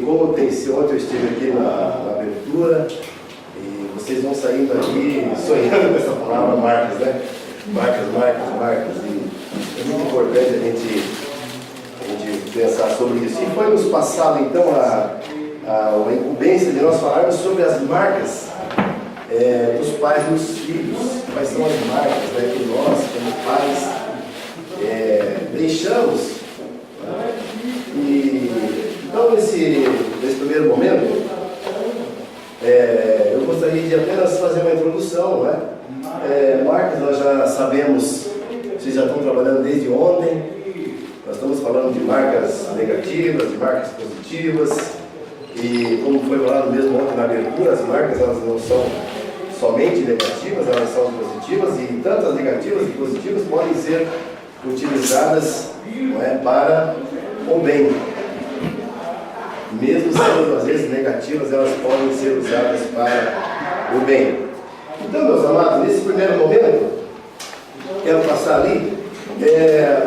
como tem sido, ontem eu estive aqui na abertura, e vocês vão saindo aqui sonhando com essa palavra marcas, né? Marcas. E é muito importante a gente pensar sobre isso. E foi nos passado, então, a incumbência de nós falarmos sobre as marcas dos pais nos filhos. Quais são as marcas, né, que nós, como pais, deixamos. Então, nesse primeiro momento, eu gostaria de apenas fazer uma introdução, né? Marcas, nós já sabemos, vocês já estão trabalhando desde ontem, nós estamos falando de marcas negativas, de marcas positivas, e como foi falado mesmo ontem na abertura, as marcas elas não são somente negativas, elas são positivas, e tanto as negativas e positivas podem ser utilizadas, não é, para o bem. Mesmo sendo às vezes negativas, elas podem ser usadas para o bem. Então, meus amados, nesse primeiro momento, quero passar ali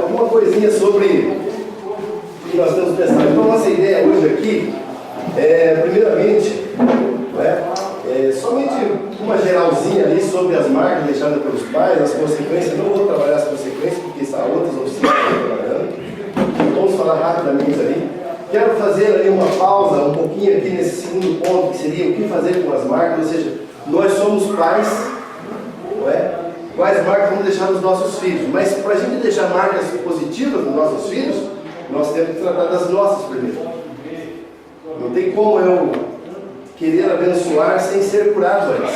alguma coisinha sobre o que nós estamos pensando. Então, nossa ideia hoje aqui primeiramente, somente uma geralzinha ali sobre as marcas deixadas pelos pais, as consequências. Não vou trabalhar as consequências, porque está outras oficinas trabalhando. Vamos falar rapidamente ali. Quero fazer ali uma pausa, um pouquinho aqui nesse segundo ponto, que seria o que fazer com as marcas, ou seja, nós somos pais, não é? Quais marcas vamos deixar nos nossos filhos? Mas para a gente deixar marcas positivas nos nossos filhos, nós temos que tratar das nossas primeiro. Não tem como eu querer abençoar sem ser curado antes.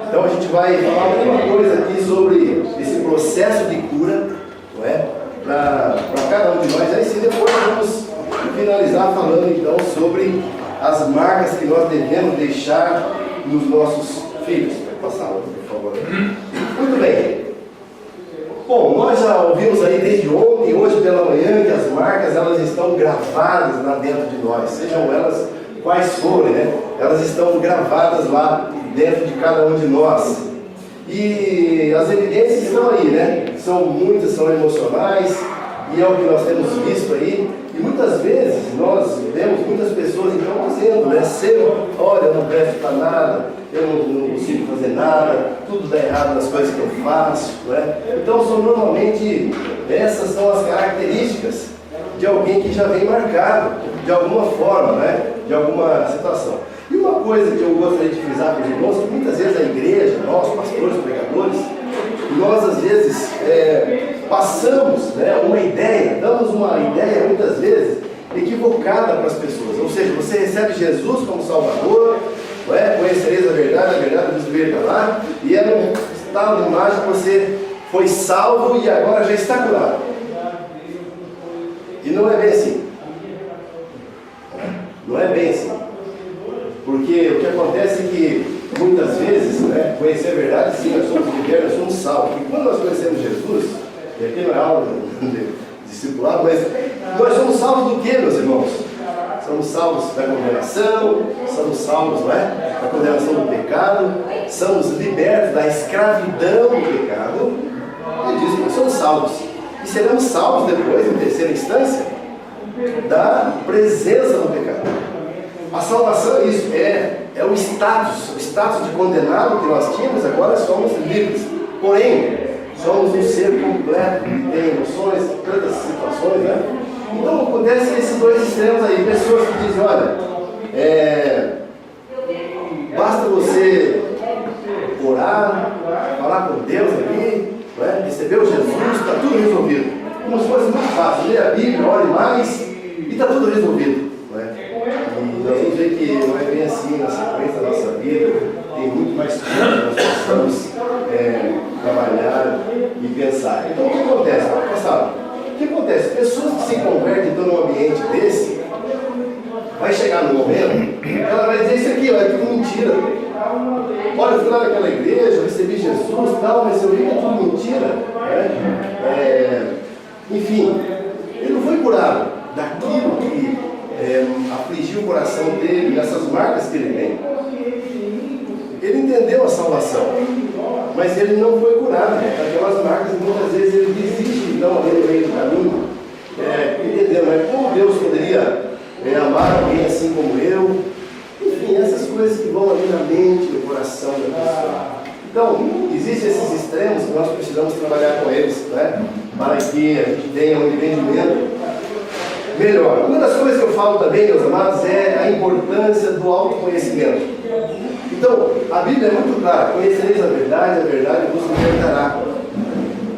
Então a gente vai falar alguma coisa aqui sobre esse processo de cura, não é? Para cada um de nós. Aí sim, depois vamos finalizar falando então sobre as marcas que nós devemos deixar nos nossos filhos. Vai passar outra, por favor. Muito bem. Bom, nós já ouvimos aí desde ontem e hoje pela manhã que as marcas elas estão gravadas lá dentro de nós, sejam elas quais forem, né? Elas estão gravadas lá dentro de cada um de nós. E as evidências estão aí, né? São muitas, são emocionais, e é o que nós temos visto aí. E muitas vezes nós vemos muitas pessoas então dizendo, né? Olha, eu não presto para nada, eu não consigo fazer nada, tudo dá errado nas coisas que eu faço, né? Então normalmente essas são as características de alguém que já vem marcado de alguma forma, né? De alguma situação. E uma coisa que eu gostaria de frisar para os irmãos, que muitas vezes a igreja, nós, pastores, pregadores, nós às vezes passamos, né, uma ideia, damos uma ideia muitas vezes equivocada para as pessoas. Ou seja, você recebe Jesus como Salvador, conhecereis a verdade vos libertará, e é um estado de imagem que você foi salvo e agora já está curado. E não é bem assim. Não é bem assim. Porque o que acontece é que muitas vezes, né, conhecer a verdade, sim, nós somos libertos, nós somos salvos. E quando nós conhecemos Jesus, e aqui não é aula de discipulado, mas nós somos salvos do que, meus irmãos? Somos salvos da condenação, somos salvos, não é? Da condenação do pecado, somos libertos da escravidão do pecado. Ele diz que nós somos salvos. E seremos salvos depois, em terceira instância, da presença do pecado. A salvação é isso, é o status de condenado que nós tínhamos, agora somos livres. Porém, somos um ser completo, que tem emoções, tantas situações, né? Então acontece esses dois extremos aí, pessoas que dizem, olha, basta você orar, falar com Deus ali, né? Recebeu Jesus, está tudo resolvido. Como se fosse muito fácil, ler a Bíblia, ore mais e está tudo resolvido. E nós vamos ver que não é bem assim na sequência da nossa vida, tem muito mais coisas que nós precisamos trabalhar e pensar. Então o que acontece? O que acontece? Pessoas que se convertem então, num ambiente desse, vai chegar no momento, ela vai dizer isso aqui, é tudo mentira. Olha, eu fui lá naquela igreja, eu recebi Jesus e tal, mas eu vi que é tudo mentira. Né? Enfim, ele não foi curado daquilo que afligiu o coração dele, dessas marcas que ele tem. Ele entendeu a salvação, mas ele não foi curado daquelas marcas, e muitas vezes ele desiste então ali no meio do caminho, entendendo, como Deus poderia amar alguém assim como eu. Enfim, essas coisas que vão ali na mente, no coração da pessoa. Então, existem esses extremos que nós precisamos trabalhar com eles, né? Para que a gente tenha um entendimento melhor. Uma das coisas que eu falo também, meus amados, é a importância do autoconhecimento. Então, a Bíblia é muito clara: conhecereis a verdade vos libertará.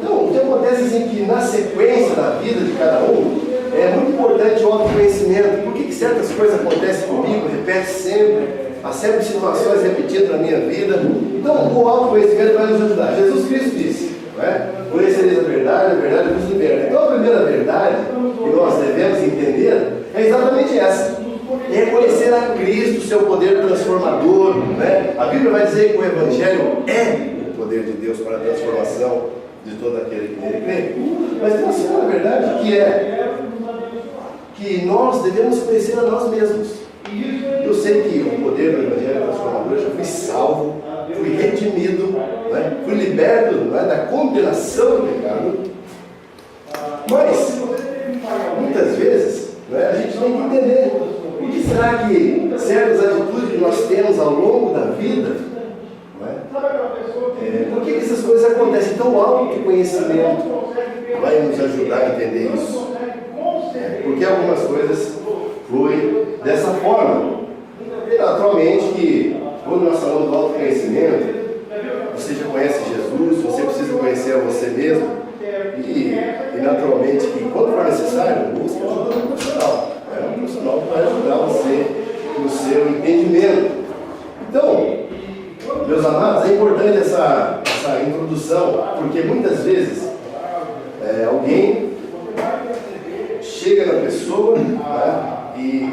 Então, o que acontece assim que na sequência da vida de cada um, é muito importante o autoconhecimento. Por que certas coisas acontecem comigo, repete sempre, há sempre situações repetidas na minha vida? Então, o autoconhecimento vai nos ajudar. Jesus Cristo disse, não é? Conhecereis a verdade vos liberta. Então, a primeira verdade que nós devemos entender é exatamente essa: é conhecer a Cristo, o seu poder transformador, né? A Bíblia vai dizer que o Evangelho é o poder de Deus para a transformação de todo aquele que nele crê. Mas tem uma segunda verdade, que é que nós devemos conhecer a nós mesmos. Eu sei que o poder do Evangelho transformador, eu já fui salvo, fui redimido, né? Fui liberto, né, da condenação do pecado. Mas, muitas vezes, né, a gente tem que entender por que será que certas atitudes que nós temos ao longo da vida, né, por que essas coisas acontecem? Então, o autoconhecimento vai nos ajudar a entender isso. Porque algumas coisas fluem dessa forma. E naturalmente que, quando nós falamos do autoconhecimento, você já conhece Jesus, você precisa conhecer a você mesmo. E naturalmente que, quando for necessário, busque ajuda do profissional. Um profissional que vai ajudar você no seu entendimento. Então, meus amados, é importante essa introdução, porque muitas vezes alguém chega na pessoa, né, e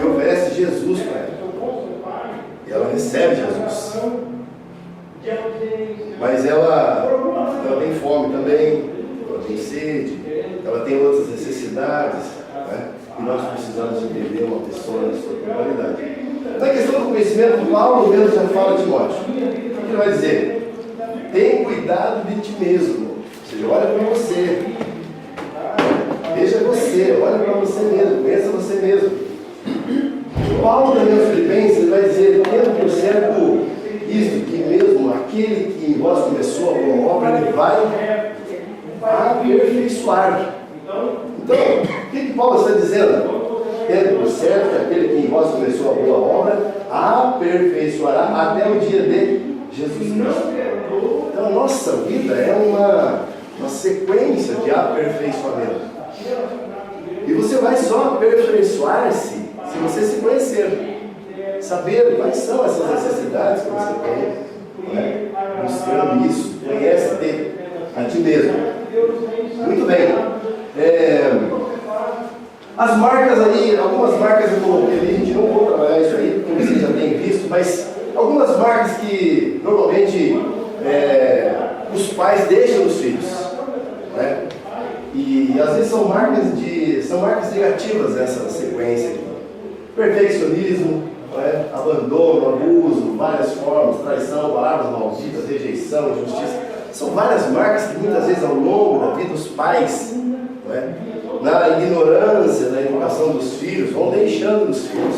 oferece Jesus para ela. E ela recebe Jesus. Mas ela tem fome também, ela tem sede, ela tem outras necessidades, né? E nós precisamos entender uma pessoa na sua totalidade. Na questão do conhecimento, Paulo mesmo já fala a Timóteo. O que ele vai dizer? Tem cuidado de ti mesmo. Ou seja, olha para você. Veja você, olha para você mesmo, conheça você mesmo. Paulo também aos Filipenses vai dizer: tendo por certo isto, que mesmo aquele que em vós começou a boa obra, ele vai aperfeiçoar. Então, o que Paulo está dizendo? Tendo por certo que aquele que em vós começou a boa obra, aperfeiçoará até o dia de Jesus Cristo. Então, a nossa vida é uma sequência de aperfeiçoamento. E você vai só aperfeiçoar-se se você se conhecer, saber quais são essas necessidades que você tem, né? Buscando isso, conhece-te a ti mesmo. Muito bem. As marcas aí, algumas marcas eu coloquei ali, a gente não vou trabalhar isso aí, como vocês já têm visto, mas algumas marcas que normalmente os pais deixam nos filhos, né? E às vezes são marcas negativas essa sequência aqui. Perfeccionismo, né? Abandono, abuso, várias formas, traição, palavras malditas, rejeição, injustiça. São várias marcas que muitas vezes ao longo da vida os pais, né, na ignorância da educação dos filhos, vão deixando nos filhos.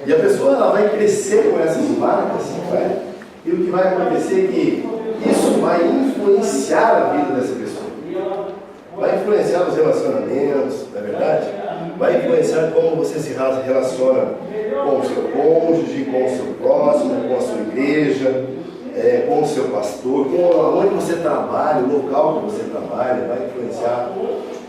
E a pessoa ela vai crescer com essas marcas, né? E o que vai acontecer é que isso vai influenciar a vida dessa pessoa. Vai influenciar os relacionamentos, não é verdade? Vai influenciar como você se relaciona com o seu cônjuge, com o seu próximo, com a sua igreja, com o seu pastor, com onde você trabalha, o local que você trabalha, vai influenciar.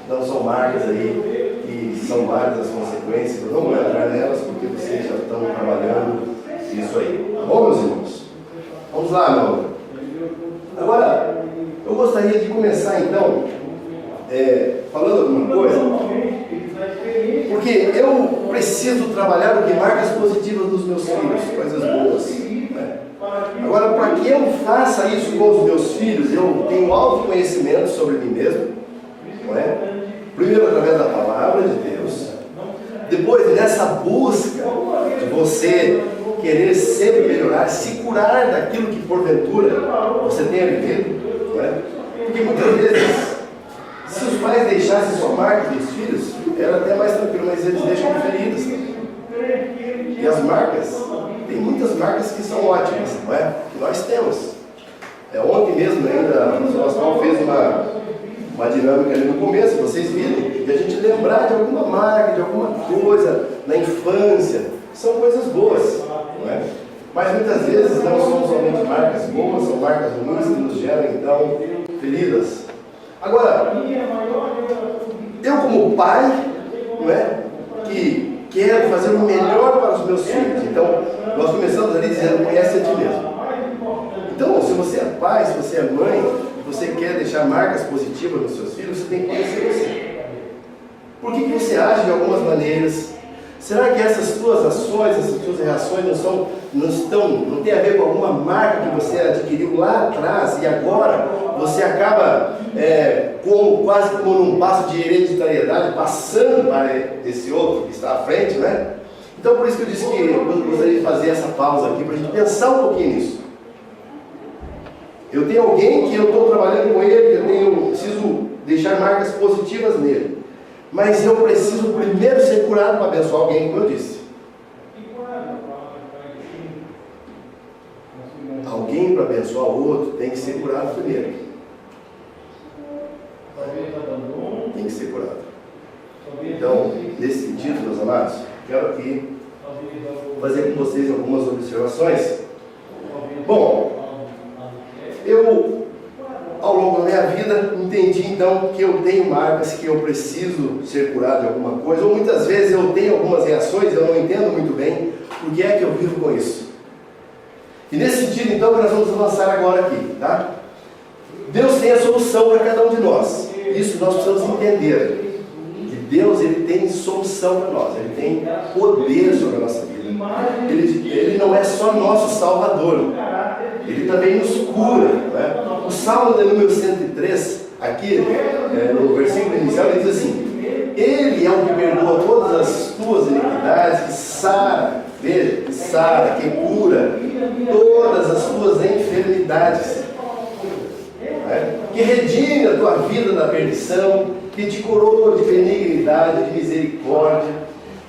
Então são marcas aí que são várias as consequências. Eu não vou entrar nelas porque vocês já estão trabalhando isso aí. Tá bom, meus irmãos? Vamos lá, meu amor. Agora, eu gostaria de começar então falando alguma coisa, porque eu preciso trabalhar o que marcas positivas dos meus filhos, coisas boas, né? Agora, para que eu faça isso com os meus filhos, eu tenho autoconhecimento sobre mim mesmo, não é? Primeiro através da palavra de Deus, depois nessa busca de você querer sempre melhorar, se curar daquilo que porventura você tenha vivido, não é? Porque muitas vezes, se os pais deixassem sua marca dos filhos, era até mais tranquilo, mas eles deixam diferente. E as marcas, tem muitas marcas que são ótimas, não é? Que nós temos. Ontem mesmo ainda, o Pascoal fez uma dinâmica ali no começo, vocês viram, de a gente lembrar de alguma marca, de alguma coisa na infância. São coisas boas, não é? Mas muitas vezes não são somente marcas boas, são marcas ruins que nos geram, então, feridas. Agora, eu como pai, não é, que quero fazer o melhor para os meus filhos. Então, nós começamos ali dizendo, conhece a ti mesmo. Então, se você é pai, se você é mãe, você quer deixar marcas positivas nos seus filhos, você tem que conhecer você. Por que você age de algumas maneiras? Será que essas suas ações, essas suas reações não tem a ver com alguma marca que você adquiriu lá atrás e agora você acaba quase como num passo de hereditariedade, passando para esse outro que está à frente, né? Então, por isso que eu disse que eu gostaria de fazer essa pausa aqui, para a gente pensar um pouquinho nisso. Eu tenho alguém que eu estou trabalhando com ele, que eu preciso deixar marcas positivas nele. Mas eu preciso primeiro ser curado para abençoar alguém, como eu disse. Alguém para abençoar o outro tem que ser curado primeiro. Tem que ser curado. Então, nesse sentido, meus amados, quero aqui fazer com vocês algumas observações. Bom, eu, ao longo da minha vida, entendi então que eu tenho marcas, que eu preciso ser curado de alguma coisa, ou muitas vezes eu tenho algumas reações, eu não entendo muito bem por que é que eu vivo com isso. E nesse sentido, então, que nós vamos lançar agora aqui, tá? Deus tem a solução para cada um de nós. Isso nós precisamos entender. Que Deus, Ele tem solução para nós, Ele tem poder sobre a nossa vida. Ele não é só nosso Salvador, Ele também nos cura, né? O Salmo de número 103, aqui no versículo inicial, ele diz assim: Ele é o que perdoa todas as tuas iniquidades, que sara, veja, que sara, que cura todas as tuas enfermidades, né? Que redime a tua vida da perdição, que te coroa de benignidade, de misericórdia,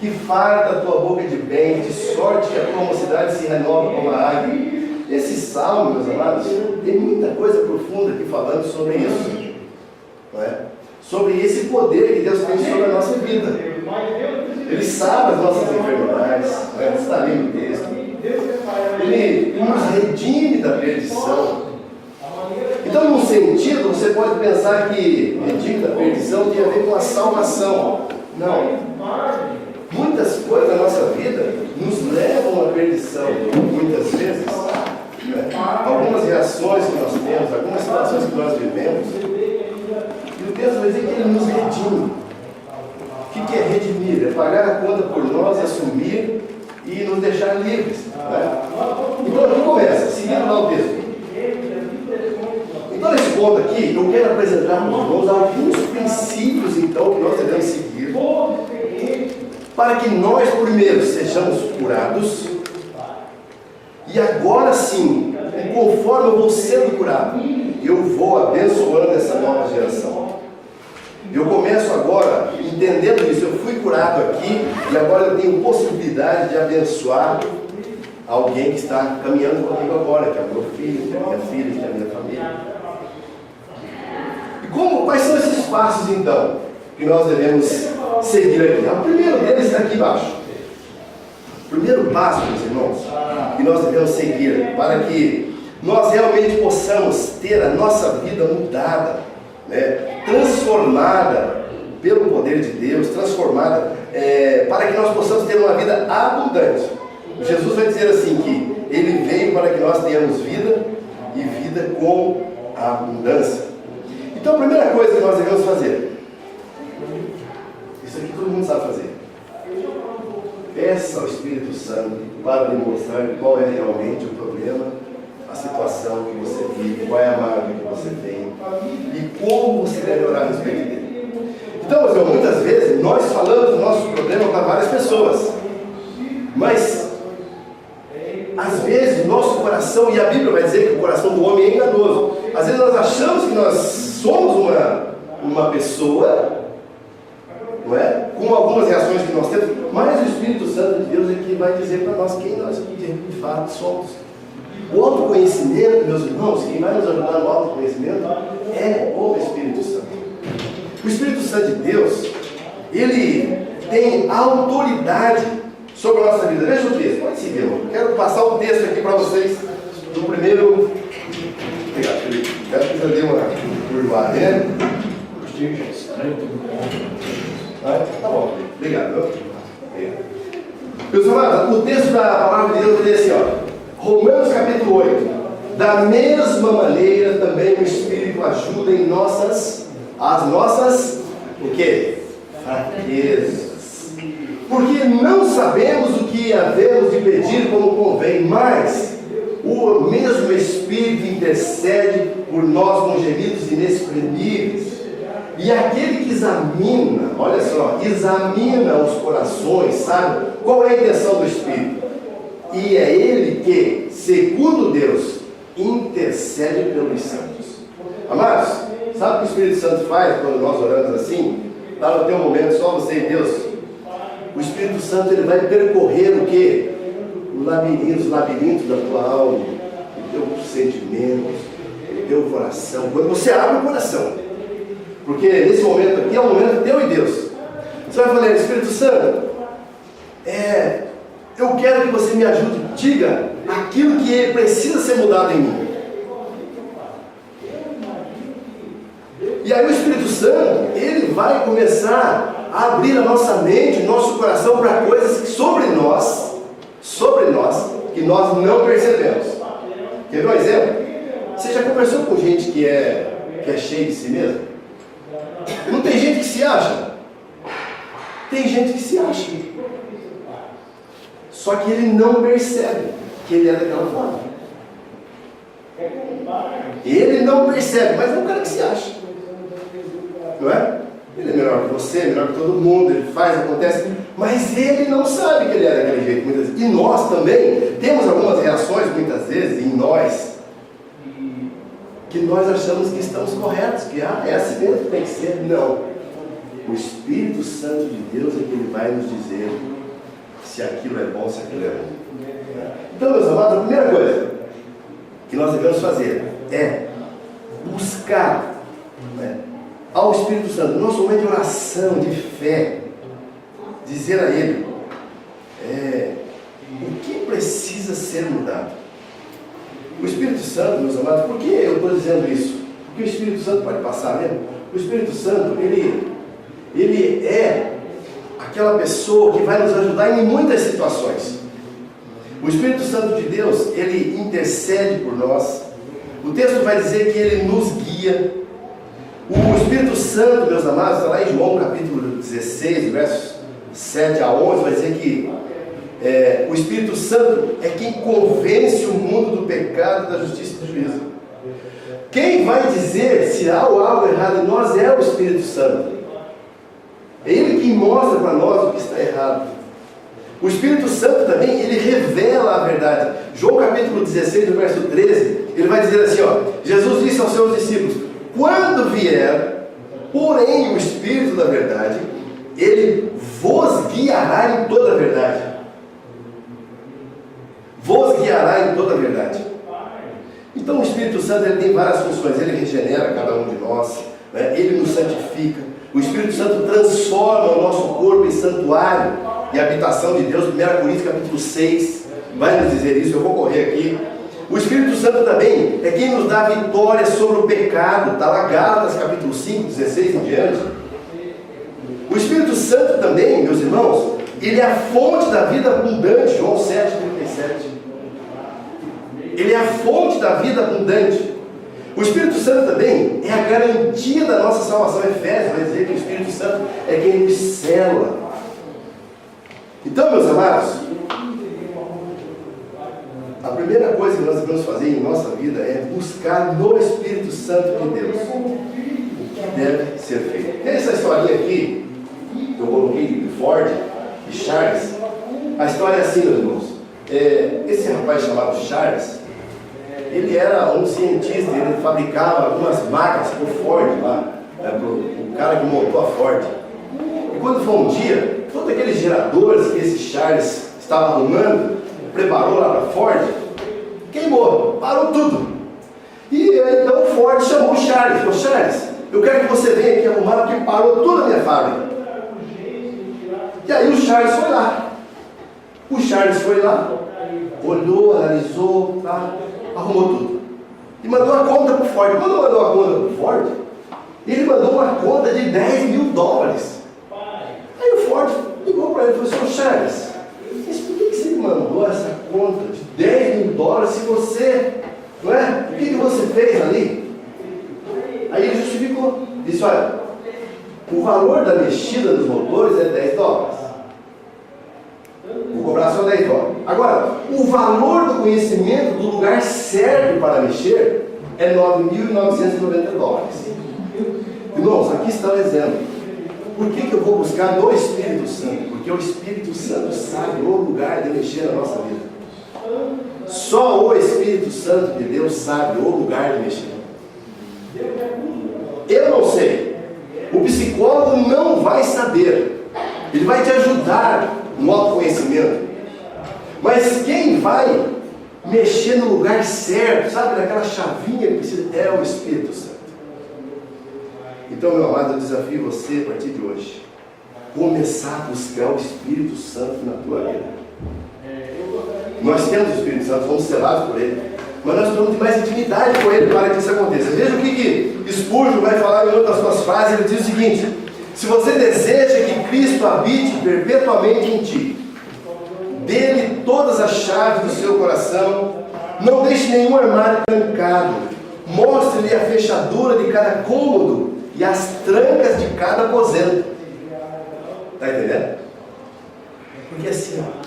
que farta a tua boca de bem, de sorte que a tua mocidade se renova como a águia. Esse salmo, meus amados, tem muita coisa profunda aqui falando sobre isso, não é? Sobre esse poder que Deus tem sobre a nossa vida. Ele sabe as nossas enfermidades, né? Está ali no texto. Ele nos redime da perdição. Então, num sentido, você pode pensar que redime da perdição tem a ver com a salvação. Não. Muitas coisas da nossa vida nos levam à perdição, muitas vezes. Algumas reações que nós temos, algumas situações que nós vivemos, e o texto vai dizer que Ele nos redime. O que é redimir? É pagar a conta por nós, assumir e nos deixar livres, né? Então aqui começa, seguindo lá o texto. Então nesse ponto aqui, eu quero apresentar para os irmãos alguns princípios então que nós devemos seguir para que nós primeiro sejamos curados. E agora sim, conforme eu vou sendo curado, eu vou abençoando essa nova geração. Eu começo agora entendendo isso. Eu fui curado aqui e agora eu tenho possibilidade de abençoar alguém que está caminhando comigo agora, que é o meu filho, que é a minha filha, que é a minha família. E quais são esses passos então que nós devemos seguir aqui? O primeiro deles está aqui embaixo. O primeiro passo, meus irmãos, que nós devemos seguir para que nós realmente possamos ter a nossa vida mudada, né? Transformada pelo poder de Deus, transformada para que nós possamos ter uma vida abundante. Jesus vai dizer assim que Ele veio para que nós tenhamos vida e vida com abundância. Então a primeira coisa que nós devemos fazer, isso aqui todo mundo sabe fazer. Peça ao Espírito Santo para lhe mostrar qual é realmente o problema, a situação que você vive, qual é a mágoa que você tem e como você deve orar a respeito dele. Então, meus irmãos, muitas vezes nós falamos do nosso problema para várias pessoas, mas às vezes o nosso coração, e a Bíblia vai dizer que o coração do homem é enganoso, às vezes nós achamos que nós somos uma pessoa, não é? com algumas reações que nós temos, mas o Espírito Santo de Deus é que vai dizer para nós quem nós de fato somos. O autoconhecimento, meus irmãos, quem vai nos ajudar no autoconhecimento é o Espírito Santo. O Espírito Santo de Deus, ele tem autoridade sobre a nossa vida. Veja o texto, pode seguir, irmão. Quero passar o texto aqui para vocês do primeiro. Obrigado, Felipe. Quero que já dê uma curvada, né? Tá bom, obrigado. Meus amados, o texto da palavra de Deus diz assim, ó. Romanos capítulo 8. Da mesma maneira também o Espírito ajuda em as nossas, o quê? Fraquezas. Porque não sabemos o que havemos de pedir como convém, mas o mesmo Espírito intercede por nós com gemidos inexprimíveis. E aquele que examina, olha só, examina os corações, sabe? Qual é a intenção do Espírito? E é Ele que, segundo Deus, intercede pelos santos. Amados, sabe o que o Espírito Santo faz quando nós oramos assim? Lá no teu momento, só você e Deus. O Espírito Santo, ele vai percorrer o quê? Os labirintos da tua alma, os teus sentimentos, o teu coração. Quando você abre o coração, porque nesse momento aqui é um momento teu e Deus. Você vai falar, Espírito Santo, eu quero que você me ajude, diga aquilo que precisa ser mudado em mim. E aí o Espírito Santo, ele vai começar a abrir a nossa mente, nosso coração para coisas sobre nós, que nós não percebemos. Quer ver um exemplo? Você já conversou com gente que é cheia de si mesmo? Não tem gente que se acha? Tem gente que se acha. Só que ele não percebe que ele é daquela forma. Ele não percebe, mas é um cara que se acha. Não é? Ele é melhor que você, melhor que todo mundo, ele faz, acontece, mas ele não sabe que ele é daquele jeito muitas vezes. E nós também temos algumas reações muitas vezes em nós, que nós achamos que estamos corretos, que é assim mesmo, tem que ser. Não. O Espírito Santo de Deus é que ele vai nos dizer se aquilo é bom, se aquilo é bom. Então, meus amados, a primeira coisa que nós devemos fazer é buscar ao Espírito Santo, no nosso momento de oração, de fé, dizer a Ele o que precisa ser mudado. O Espírito Santo, meus amados, por que eu estou dizendo isso? Porque o Espírito Santo pode passar mesmo. O Espírito Santo, ele é aquela pessoa que vai nos ajudar em muitas situações. O Espírito Santo de Deus, ele intercede por nós. O texto vai dizer que ele nos guia. O Espírito Santo, meus amados, está lá em João capítulo 16, versos 7 a 11, vai dizer que o Espírito Santo é quem convence o mundo do pecado, da justiça e do juízo. Quem vai dizer se há algo errado em nós é o Espírito Santo. É Ele que mostra para nós o que está errado. O Espírito Santo também, ele revela a verdade. João capítulo 16, no verso 13, ele vai dizer assim, ó, Jesus disse aos seus discípulos, quando vier, porém, o Espírito da verdade, ele vos guiará em toda a verdade. Vos guiará em toda a verdade. Então o Espírito Santo, ele tem várias funções. Ele regenera cada um de nós, né? Ele nos santifica. O Espírito Santo transforma o nosso corpo em santuário e habitação de Deus. 1 Coríntios capítulo 6 vai nos dizer isso. Eu vou correr aqui. O Espírito Santo também é quem nos dá vitória sobre o pecado. Está lá Gálatas capítulo 5, 16 em diante. O Espírito Santo também, meus irmãos, ele é a fonte da vida abundante. João 7, 37. Ele é a fonte da vida abundante. O Espírito Santo também é a garantia da nossa salvação. Efésios vai dizer que o Espírito Santo é quem nos sela. Então, meus amados, a primeira coisa que nós devemos fazer em nossa vida é buscar no Espírito Santo de Deus o que deve ser feito. Tem essa historinha aqui, eu coloquei de Ford e Charles. A história é assim, meus irmãos. Esse rapaz chamado Charles, ele era um cientista, ele fabricava algumas máquinas para o Ford lá, para o cara que montou a Ford. E quando foi um dia, todos aqueles geradores que esse Charles estava arrumando, preparou lá para a Ford, queimou, parou tudo. E então o Ford chamou o Charles, falou: Charles, eu quero que você venha aqui arrumar porque parou tudo a minha fábrica. E aí o Charles foi lá. O Charles foi lá, olhou, analisou, tá, arrumou tudo. E mandou a conta para o Ford. Quando mandou a conta para o Ford, ele mandou uma conta de $10.000. Aí o Ford ligou para ele e falou: Sr. Charles, mas por que você me mandou essa conta de $10.000 se você, não é? O que você fez ali? Aí ele justificou. Disse: olha, o valor da mexida dos motores é $10. Vou cobrar só $10. Agora, o valor do conhecimento do lugar certo para mexer é $9.990. Irmãos, aqui está o exemplo. Por que eu vou buscar no Espírito Santo? Porque o Espírito Santo sabe o lugar de mexer na nossa vida. Só o Espírito Santo de Deus sabe o lugar de mexer. Eu não sei. O psicólogo não vai saber. Ele vai te ajudar no autoconhecimento. Mas quem vai mexer no lugar certo, sabe, naquela chavinha que precisa, é o Espírito Santo. Então, meu amado, eu desafio você a partir de hoje, começar a buscar o Espírito Santo na tua vida. Nós temos o Espírito Santo, fomos selados por ele, mas nós precisamos de mais intimidade com ele para que isso aconteça. Veja o que Spurgeon vai falar em uma das suas frases. Ele diz o seguinte: se você deseja que Cristo habite perpetuamente em ti, dê-lhe todas as chaves do seu coração, não deixe nenhum armário trancado, mostre-lhe a fechadura de cada cômodo e as trancas de cada aposento. Está entendendo? Porque assim, ó,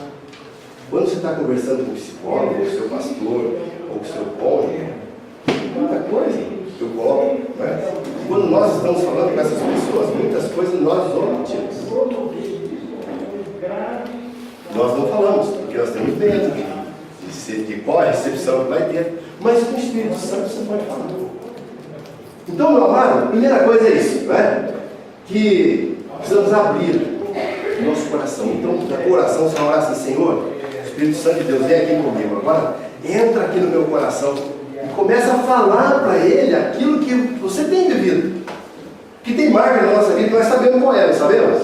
quando você está conversando com o psicólogo, com o seu pastor, ou com o seu cônjuge, muita coisa que eu coloco, né? Quando nós estamos falando com essas pessoas, muitas coisas nós omitimos. Nós não falamos, porque nós temos medo de qual a recepção que vai ter. Mas com o Espírito Santo você pode falar. Então, meu amado, a primeira coisa é isso, né? Que precisamos abrir o nosso coração. Então, na oração você vai orar assim: Senhor, Espírito Santo de Deus, vem aqui comigo. Agora, entra aqui no meu coração e começa a falar para Ele aquilo que você tem vivido. Que tem marca na nossa vida, nós sabemos qual é, não sabemos?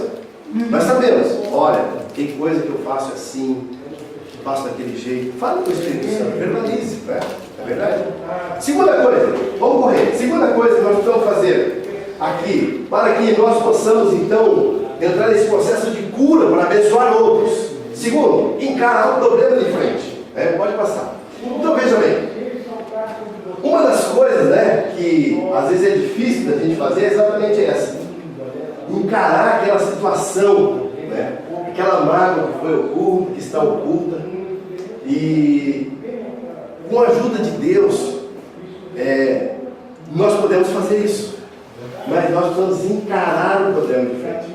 Nós sabemos. Olha, tem coisa que eu faço assim, faço daquele jeito. Fala com o Espírito Santo, verbalize, né? É verdade? Segunda coisa, vamos correr. Segunda coisa que nós precisamos fazer aqui, para que nós possamos então entrar nesse processo de cura para abençoar outros. Segundo, encarar o problema de frente. Pode passar. Então veja bem, uma das coisas, né, que às vezes é difícil da gente fazer é exatamente essa: encarar aquela situação, né, aquela mágoa que foi oculta, que está oculta, e com a ajuda de Deus nós podemos fazer isso, mas nós precisamos encarar o problema de frente.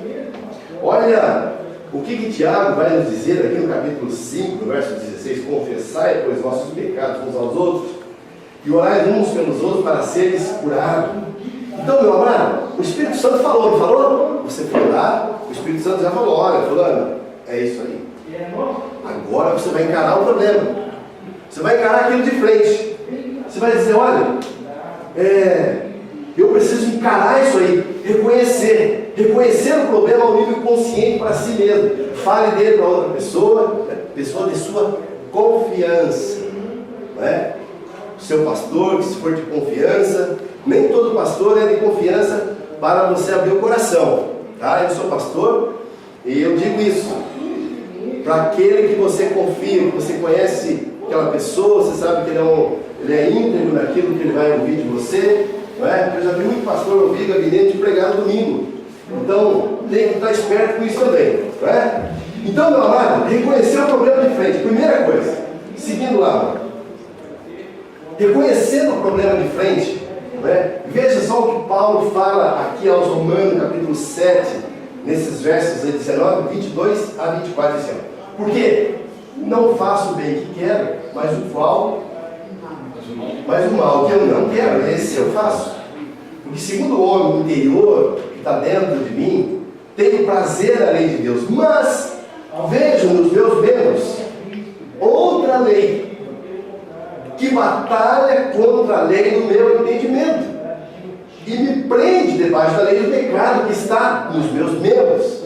Olha o que Tiago vai nos dizer aqui no capítulo 5, no verso 16: confessai, pois, vossos pecados uns aos outros, e orai uns pelos outros para seres curados. Então, meu amado, o Espírito Santo falou, não falou? Você foi lá, o Espírito Santo já falou: olha, fulano, é isso aí. Agora você vai encarar o problema. Você vai encarar aquilo de frente. Você vai dizer: olha, eu preciso encarar isso aí, reconhecer o problema ao nível consciente para si mesmo. Fale dele para outra pessoa de sua confiança, não é? O seu pastor, se for de confiança. Nem todo pastor é de confiança para você abrir o coração, tá? Eu sou pastor e eu digo isso para aquele que você confia, que você conhece aquela pessoa, você sabe que ele é íntegro naquilo que ele vai ouvir de você, não é? Eu já vi muito pastor ouvir gabinete de pregar no domingo. Então, tem que estar esperto com isso também, não é? Então, meu amado, reconhecer o problema de frente, primeira coisa, seguindo lá, reconhecendo o problema de frente, não é? Veja só o que Paulo fala aqui aos Romanos, capítulo 7, nesses versos 19, 22 a 24, assim, porque não faço o bem que quero, mas o mal que eu não quero, esse eu faço. Porque segundo o homem interior que está dentro de mim, tenho prazer na lei de Deus, mas vejo nos meus membros outra lei, que batalha contra a lei do meu entendimento, e me prende debaixo da lei do pecado que está nos meus membros.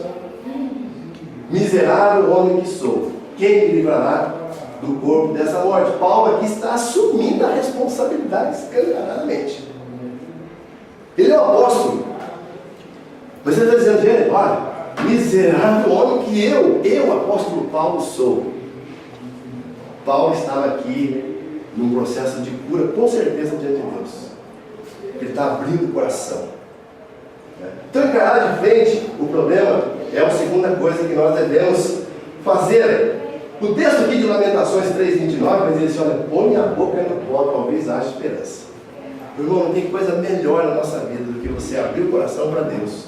Miserável homem que sou, quem me livrará do corpo dessa morte? Paulo aqui está assumindo a responsabilidade escancaradamente. Ele é o apóstolo, mas ele está dizendo, gente, olha, miserável homem que eu, apóstolo Paulo, sou. Paulo estava aqui num processo de cura, com certeza, diante de Deus. Ele está abrindo o coração. Então, encarar de frente o problema é a segunda coisa que nós devemos fazer. O texto aqui de Lamentações 3:29 vai dizer assim, olha, põe a boca no pó, talvez haja esperança. Meu irmão, não tem coisa melhor na nossa vida do que você abrir o coração para Deus.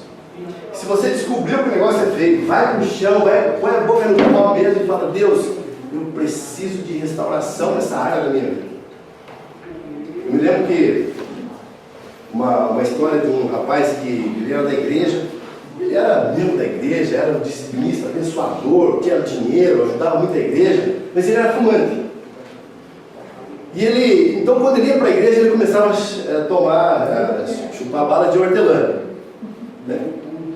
Se você descobriu que o negócio é feio, vai pro chão, põe a boca no pó mesmo e fala, Deus, eu preciso de restauração nessa área da minha vida. Eu me lembro que uma história de um rapaz que ele era da igreja, ele era membro da igreja, era um disciplinista, abençoador, tinha dinheiro, ajudava muito a igreja, mas ele era fumante. E ele, então quando ele ia para a igreja, ele começava a chupar bala de hortelã, né?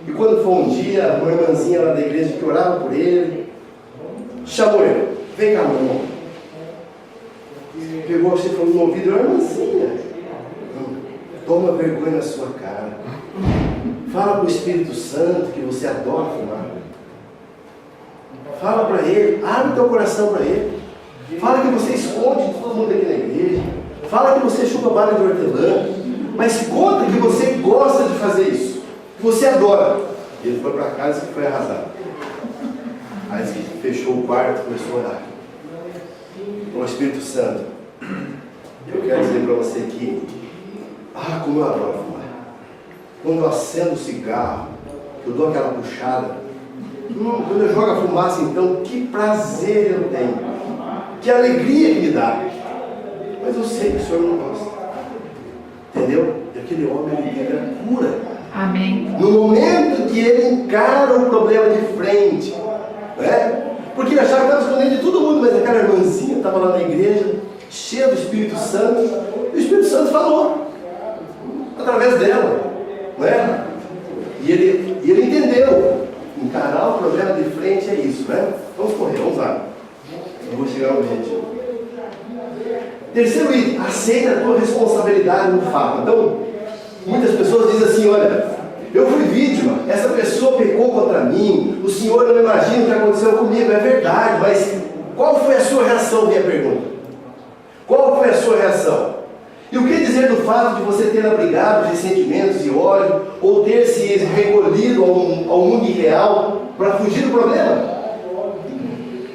E quando foi um dia, uma irmãzinha lá da igreja que orava por ele, chamou ele, vem cá, meu irmão. Pegou você falou no ouvido, irmãzinha, toma vergonha na sua cara. Fala para o Espírito Santo que você adora fumar. Fala para ele, abre teu coração para ele. Fala que você esconde de todo mundo aqui na igreja. Fala que você chupa bala de hortelã. Mas conta que você gosta de fazer isso, que você adora. E ele foi para casa e foi arrasado. Aí ele fechou o quarto e começou a orar. O Espírito Santo, eu quero dizer para você que como eu adoro fumar. Quando eu acendo o cigarro, eu dou aquela puxada. Quando eu jogo a fumaça, então, que prazer eu tenho. Que alegria que me dá. Mas eu sei que o Senhor não gosta. Entendeu? E aquele homem, ele teve a cura. Amém. No momento que ele encara o problema de frente. Né? Porque ele achava que estava escondendo de todo mundo, mas aquela irmãzinha estava lá na igreja, cheia do Espírito Santo. E o Espírito Santo falou. Através dela. Né? E ele entendeu. Encarar o problema de frente é isso, né? Vamos correr, vamos lá. Eu vou chegar ao objetivo. Terceiro item, aceita a tua responsabilidade no fato. Então, muitas pessoas dizem assim, olha, eu fui vítima, essa pessoa pecou contra mim, o Senhor não imagina o que aconteceu comigo, é verdade, mas qual foi a sua reação, minha pergunta? Qual foi a sua reação? E o que dizer do fato de você ter abrigado ressentimentos e ódio, ou ter se recolhido ao mundo irreal para fugir do problema?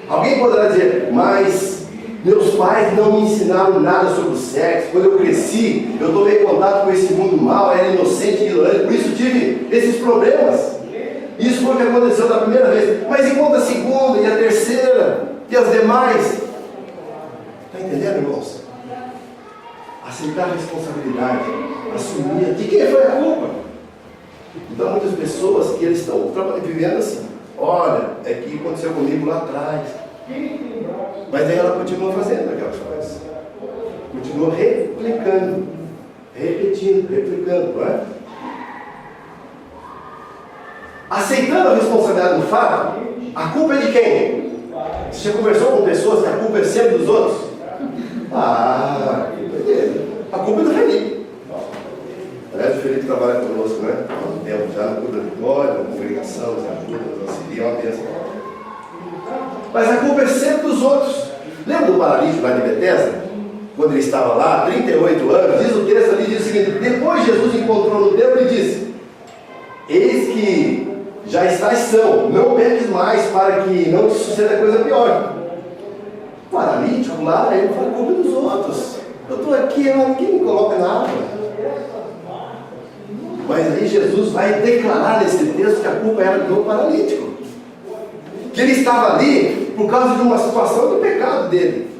Alguém poderá dizer, mas meus pais não me ensinaram nada sobre o sexo, quando eu cresci, eu tomei contato com esse mundo mal, era inocente e ignorante, por isso tive esses problemas. Isso foi o que aconteceu da primeira vez, mas enquanto a segunda e a terceira e as demais, está entendendo, irmãos? Aceitar a responsabilidade, assumir de quem foi a culpa. Então muitas pessoas que eles estão vivendo assim, olha, é que aconteceu comigo lá atrás, mas aí ela continua fazendo aquelas coisas, continua replicando, replicando, não é? Aceitando a responsabilidade do fato, a culpa é de quem? Você já conversou com pessoas que a culpa é sempre dos outros? A culpa é dele. A culpa é do Felipe. Aliás, o Felipe trabalha conosco, né? Há um tempo já na cura da vitória, na congregação, nos ajuda, nos auxilia, é uma bênção. Mas a culpa é sempre dos outros. Lembra do paralítico lá de Betesda? Quando ele estava lá, 38 anos, diz o texto ali, diz o seguinte, depois Jesus encontrou no templo e disse, eis que já estás são, não peques mais para que não te suceda coisa pior. O paralítico lá, ele foi a culpa dos outros. Eu estou aqui, ninguém me coloca na água. Mas aí Jesus vai declarar nesse texto que a culpa era do paralítico. Que ele estava ali por causa de uma situação do pecado dele.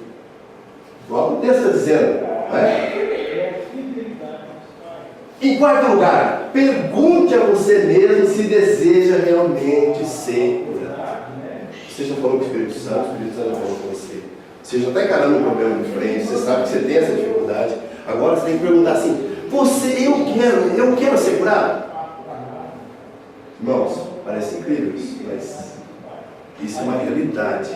Igual o texto está dizendo. Né? Em quarto lugar, pergunte a você mesmo se deseja realmente ser curado. Você já falou com o Espírito Santo já falou com você. Você já está encarando um problema de frente, você sabe que você tem essa dificuldade. Agora você tem que perguntar assim: eu quero ser curado? Irmãos, parece incrível isso, mas isso é uma realidade.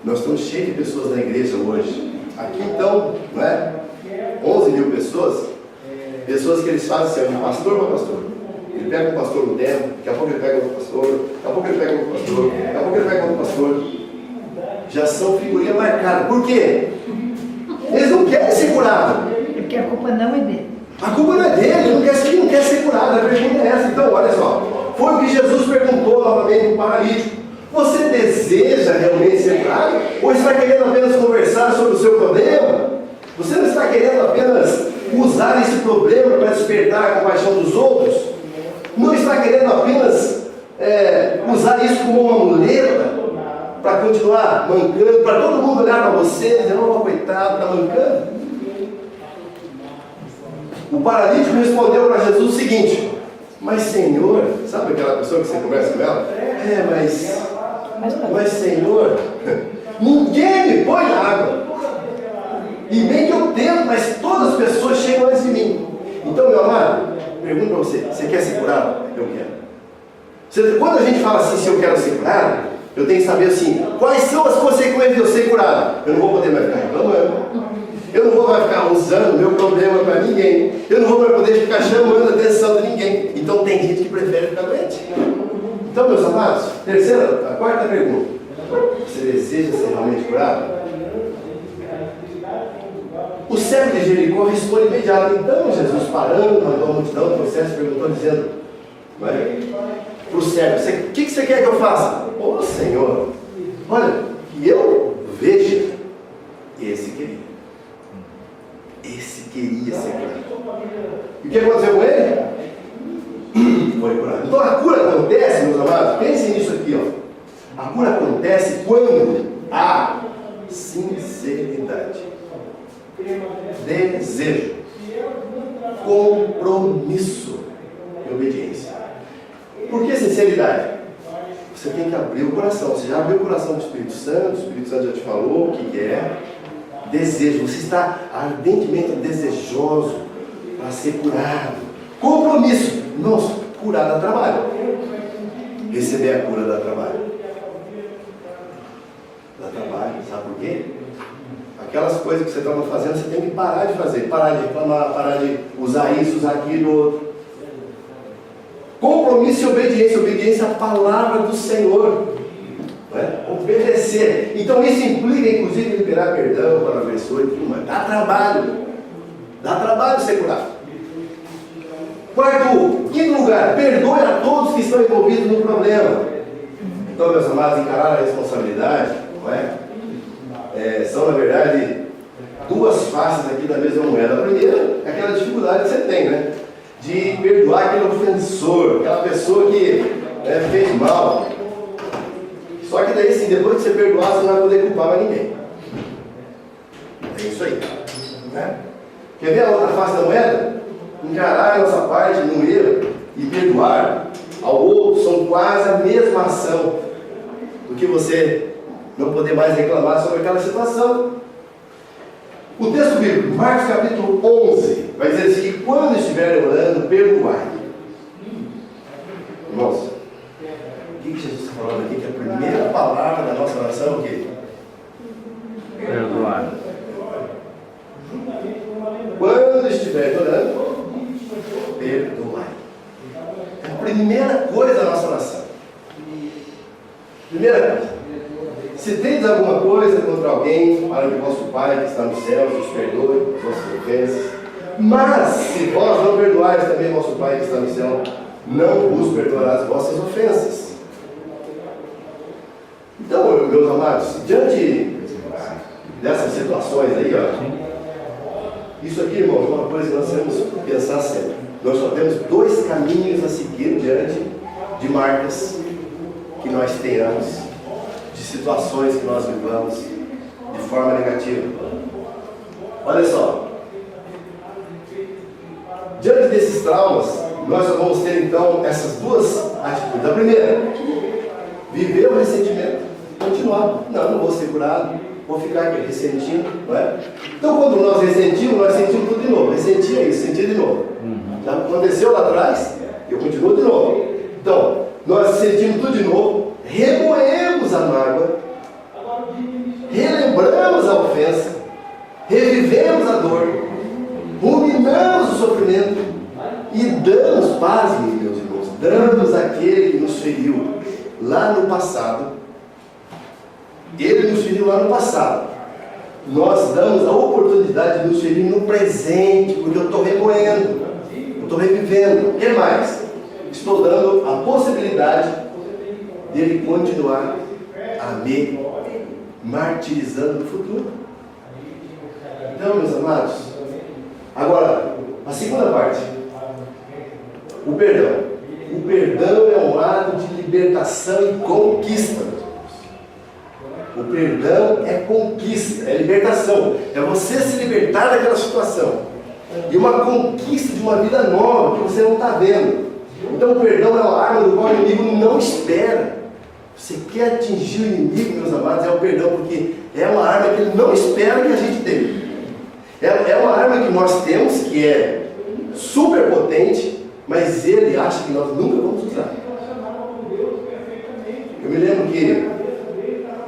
Nós estamos cheios de pessoas na igreja hoje. Aqui então, não é? 11 mil pessoas que eles fazem assim, de pastor para pastor. Ele pega um pastor no tempo, daqui a pouco ele pega outro pastor, daqui a pouco ele pega outro pastor, daqui a pouco ele pega outro pastor. Já são figurinha marcada. Por quê? Eles não querem ser curados. Porque a culpa não é dele. A culpa não é dele, ele não quer ser curado. A pergunta é essa. Então, olha só. Foi o que Jesus perguntou novamente para o paralítico. Você deseja realmente ser curado? Ou está querendo apenas conversar sobre o seu problema? Você não está querendo apenas usar esse problema para despertar a compaixão dos outros? Não está querendo apenas usar isso como uma muleta para continuar mancando, para todo mundo olhar para você e dizer: oh, coitado, está mancando? O paralítico respondeu para Jesus o seguinte: mas Senhor, sabe aquela pessoa que você conversa com ela? Mas Senhor, ninguém me põe na água. E bem que eu tento, mas todas as pessoas chegam antes de mim. Então, meu amado, pergunto para você: você quer ser curado? Eu quero. Quando a gente fala assim, se eu quero ser curado, eu tenho que saber assim, quais são as consequências de eu ser curado. Eu não vou poder mais ficar reclamando. Eu não vou mais ficar usando meu problema para ninguém. Eu não vou mais poder ficar chamando a atenção de ninguém. Então tem gente que prefere ficar doente. Então, meus amados, a quarta pergunta: você deseja ser realmente curado? O cego de Jericó responde imediato. Então Jesus, parando, mandou a multidão do processo, perguntou, dizendo para o cego: o que você quer que eu faça? Ô Senhor, olha, que eu veja. Esse queria ser curado. E o que aconteceu com ele? Foi curado. Então a cura acontece, meus amados, pensem nisso aqui, ó. A cura acontece quando há sinceridade, desejo, compromisso e obediência. Por que sinceridade? Você tem que abrir o coração. Você já abriu o coração do Espírito Santo, o Espírito Santo já te falou o que é. Desejo, você está ardentemente desejoso para ser curado. Compromisso. Nossa, curar dá trabalho. Receber a cura dá trabalho. Dá trabalho, sabe por quê? Aquelas coisas que você estava fazendo, você tem que parar de fazer, parar de reclamar, parar de usar isso, usar aquilo, outro. Compromisso e obediência. Obediência à palavra do Senhor. Obedecer. Então isso implica, inclusive, liberar perdão para a pessoa e tudo mais. Dá trabalho ser curado. Quinto lugar, perdoe a todos que estão envolvidos no problema. Então, meus amados, encarar a responsabilidade, não é? São, na verdade, duas faces aqui da mesma moeda. A primeira é aquela dificuldade que você tem, né? De perdoar aquele ofensor, aquela pessoa que fez mal. Só que daí, sim, depois que você perdoar, você não vai poder culpar mais ninguém. É isso aí. Né? Quer ver a outra face da moeda? Encarar a nossa parte no erro e perdoar ao outro são quase a mesma ação do que você não poder mais reclamar sobre aquela situação. O texto bíblico, Marcos capítulo 11, vai dizer assim: que quando estiverem orando, perdoai. Irmãos, o que Jesus está falando aqui? Que a primeira palavra da nossa oração é o quê? Perdoar. Quando estiver orando, perdoai. É a primeira coisa da nossa oração. Primeira coisa. Se tens alguma coisa contra alguém, para que vosso Pai que está nos céus os perdoe as vossas ofensas. Mas, se vós não perdoais também vosso Pai que está no céu, não vos perdoará as vossas ofensas. Então, meus amados, diante dessas situações aí, isso aqui, irmãos, é uma coisa que nós temos que pensar sempre. Nós só temos dois caminhos a seguir diante de marcas que nós tenhamos, de situações que nós vivamos de forma negativa. Olha só. Diante desses traumas, nós vamos ter então essas duas atitudes. A primeira, viver o ressentimento, continuar. Não vou ser curado, vou ficar aqui ressentindo, não é? Então, quando nós ressentimos, nós sentimos tudo de novo. Ressentia isso, sentia de novo. Já aconteceu lá atrás, eu continuo de novo. Então, nós sentimos tudo de novo, remoemos a mágoa, relembramos a ofensa, revivemos a dor, ruminamos o sofrimento e damos paz, meus irmãos, damos àquele que nos feriu lá no passado. Ele nos feriu lá no passado. Nós damos a oportunidade de nos ferir no presente, porque eu estou remoendo, eu estou revivendo. O que mais? Estou dando a possibilidade dele continuar a me martirizando no futuro. Então, meus amados, agora, a segunda parte, o perdão. O perdão é um ato de libertação e conquista. O perdão é conquista, é libertação. É você se libertar daquela situação. E uma conquista de uma vida nova que você não está vendo. Então o perdão é uma arma do qual o inimigo não espera. Você quer atingir o inimigo, meus amados, é o perdão, porque é uma arma que ele não espera que a gente tenha. É uma arma que nós temos, que é super potente, mas ele acha que nós nunca vamos usar. Eu me lembro que,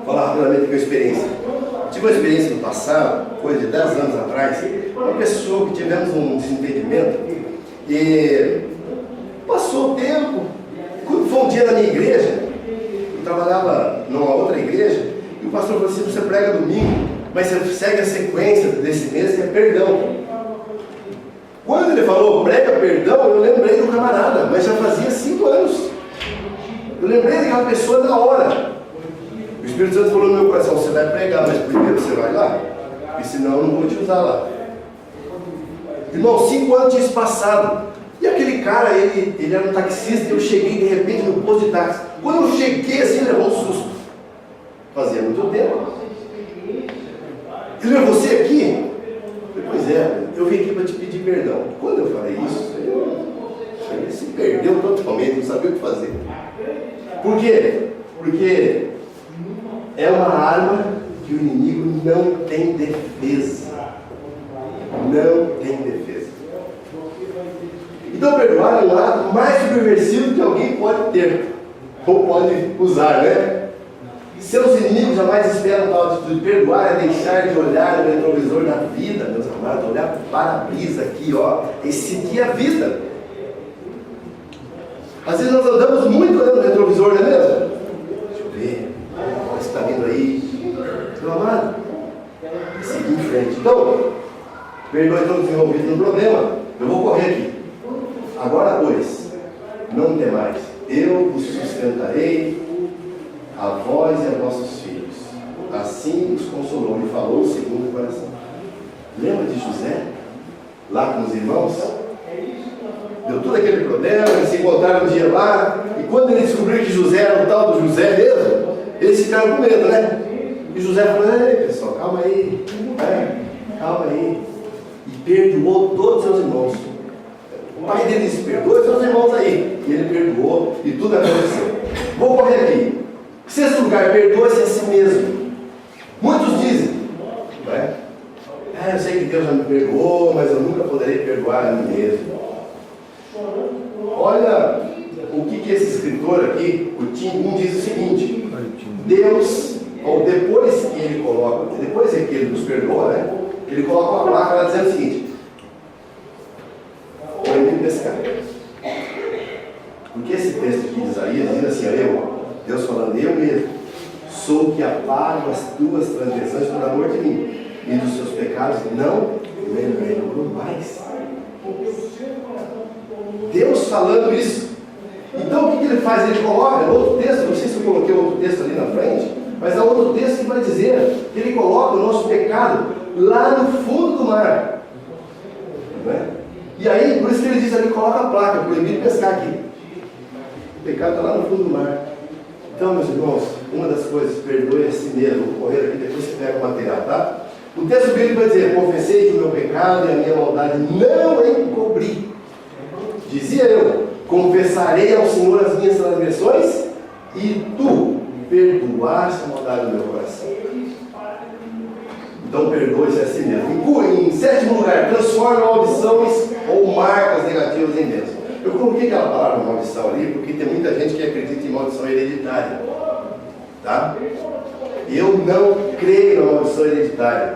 vou falar rapidamente com a experiência. Eu tive uma experiência no passado, coisa de 10 anos atrás, uma pessoa que tivemos um desentendimento e passou o tempo. Quando foi um dia na minha igreja, eu trabalhava numa outra igreja, e o pastor falou assim: você prega domingo, mas você segue a sequência desse mês, que é perdão. Quando ele falou prega perdão, eu lembrei do camarada, mas já fazia 5 anos. Eu lembrei daquela pessoa na hora. O Espírito Santo falou no meu coração: você vai pregar, mas primeiro você vai lá, e senão eu não vou te usar lá. Irmão, 5 anos tinha se passado. E aquele cara, ele era um taxista, e eu cheguei de repente no posto de táxi. Quando eu cheguei assim, levou um susto. Fazia muito tempo. Ele falou: você aqui? Eu falei: pois é, eu vim aqui para te pedir perdão. Quando eu falei isso, ele se perdeu totalmente, não sabia o que fazer. Por quê? Porque é uma arma que o inimigo não tem defesa. Não tem defesa. Então perdoar é um ato mais subversivo que alguém pode ter, ou pode usar, né? Seus inimigos jamais esperam tal atitude. Perdoar é deixar de olhar no retrovisor da vida, meus amados, olhar para o para-brisa aqui, ó, e sentir a vida. Às vezes nós andamos muito olhando no retrovisor, não é mesmo? Deixa eu ver, você está vindo aí, meu amado, seguir em frente. Então, perdoe todos os envolvidos no problema. Eu vou correr aqui. Agora, pois, não temais, eu vos sustentarei, a vós e a vossos filhos. Assim os consolou e falou segundo o coração. Lembra de José? Lá com os irmãos? Deu todo aquele problema, eles se encontraram um dia lá, e quando ele descobriu que José era o tal do José mesmo, eles ficaram com medo, né? E José falou: ei, pessoal, calma aí, calma aí. E perdoou todos os seus irmãos. O pai dele disse: perdoa seus irmãos aí. E ele perdoou, e tudo aconteceu. Vou correr aqui. Sexto lugar, perdoa-se a si mesmo. Muitos dizem, não é? Eu sei que Deus já me perdoou, mas eu nunca poderei perdoar a mim mesmo. Olha o que esse escritor aqui, o Tim Gun, diz o seguinte: Deus, ou depois que ele coloca, depois que ele nos perdoa, né? Ele coloca uma placa lá dizendo o seguinte: proibido pescar. Porque esse texto aqui de Isaías diz assim: Deus falando, eu mesmo sou o que apago as tuas transgressões por amor de mim, e dos seus pecados não me lembro mais. Deus falando isso. Então o que ele faz? Ele coloca outro texto, não sei se eu coloquei outro texto ali na frente, mas há outro texto que vai dizer que ele coloca o nosso pecado lá no fundo do mar. Não é? E aí, por isso que ele diz ali, coloca a placa, proibido pescar aqui. O pecado está lá no fundo do mar. Então, meus irmãos, uma das coisas, perdoe a si mesmo. Vou correr aqui, depois você pega o material, tá? O texto bíblico vai dizer: confessei que o meu pecado e a minha maldade não encobri. Dizia eu: confessarei ao Senhor as minhas transgressões, e tu perdoaste a maldade do meu coração. Então perdoe-se a si mesmo. Em sétimo lugar, transforma maldições ou marcas negativas em bênção. Eu coloquei aquela palavra maldição ali, porque tem muita gente que acredita em maldição hereditária. Tá? Eu não creio na maldição hereditária.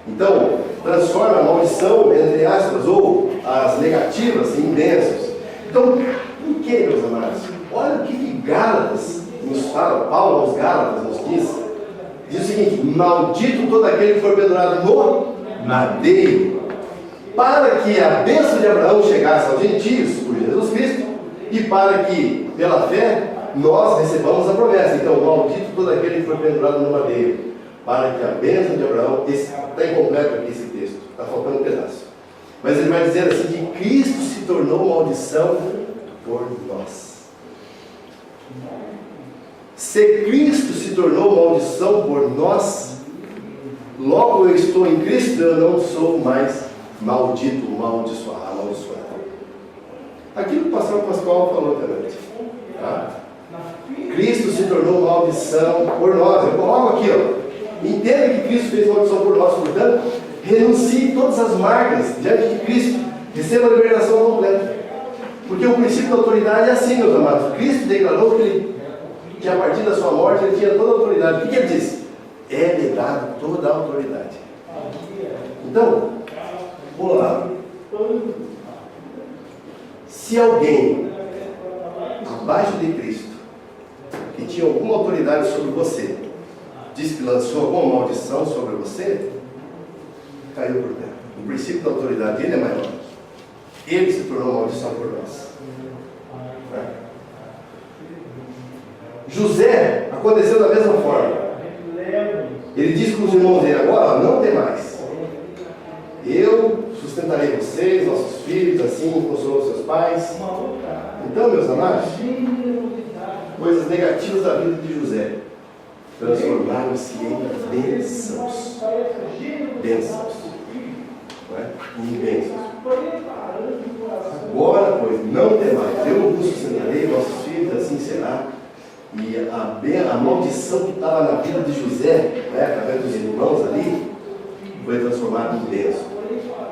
Então, transforma a maldição, entre aspas, ou as negativas em bênçãos. Então, por que, meus amados? Olha o que Gálatas nos fala, Paulo aos Gálatas nos diz. Diz o seguinte: maldito todo aquele que for pendurado no madeiro, para que a bênção de Abraão chegasse aos gentios por Jesus Cristo, e para que, pela fé, nós recebamos a promessa. Então, maldito todo aquele que for pendurado no madeiro, para que a bênção de Abraão, está incompleto aqui esse texto, está faltando um pedaço. Mas ele vai dizer assim, que Cristo se tornou maldição por nós. Se Cristo se tornou maldição por nós, logo eu estou em Cristo, eu não sou mais maldito, amaldiçoado. Aquilo que o pastor Pascoal falou também. Tá? Cristo se tornou maldição por nós. Eu coloco aqui, ó. Entenda que Cristo fez maldição por nós, portanto, renuncie todas as marcas diante de Cristo, receba a libertação completa. Porque o princípio da autoridade é assim, meus amados. Cristo declarou que a partir da sua morte ele tinha toda a autoridade. O que ele disse? É-lhe dado toda a autoridade. Então, vamos lá. Se alguém abaixo de Cristo, que tinha alguma autoridade sobre você, diz que lançou alguma maldição sobre você, caiu por terra. O princípio da autoridade dele é maior. Ele se tornou maldição por nós. José aconteceu da mesma forma. Ele disse para os irmãos dele: agora não tem mais. Eu sustentarei vocês, nossos filhos, assim consolou seus pais. Então, meus amados, coisas negativas da vida de José transformaram-se em bênçãos. Bênçãos. Não é? Em bênçãos. Agora, pois, não tem mais. Eu vos sustentarei, nossos filhos, assim será. E a maldição que estava na vida de José, né, através dos irmãos ali, foi transformada em bênção.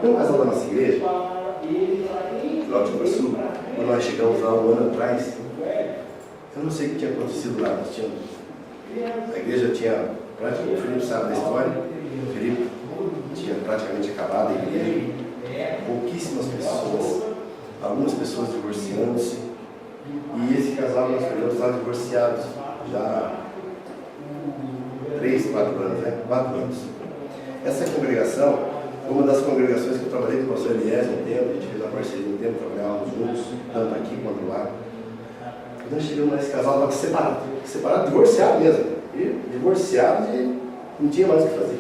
Tem um casal da nossa igreja, lá de Iguaçu, quando nós chegamos lá um ano atrás, eu não sei o que tinha acontecido lá. A igreja tinha, praticamente, o Felipe sabe da história, o Felipe tinha praticamente acabado a igreja, pouquíssimas pessoas, algumas pessoas divorciando-se. E esse casal nós pegamos lá divorciados já 3, 4 anos, né? 4 anos. Essa congregação foi uma das congregações que eu trabalhei com o pastor Elias um tempo, a gente fez uma parceria um tempo, trabalhávamos juntos, tanto aqui quanto lá. Quando nós chegamos nesse casal, estava separado, divorciado mesmo. E divorciado e não tinha mais o que fazer.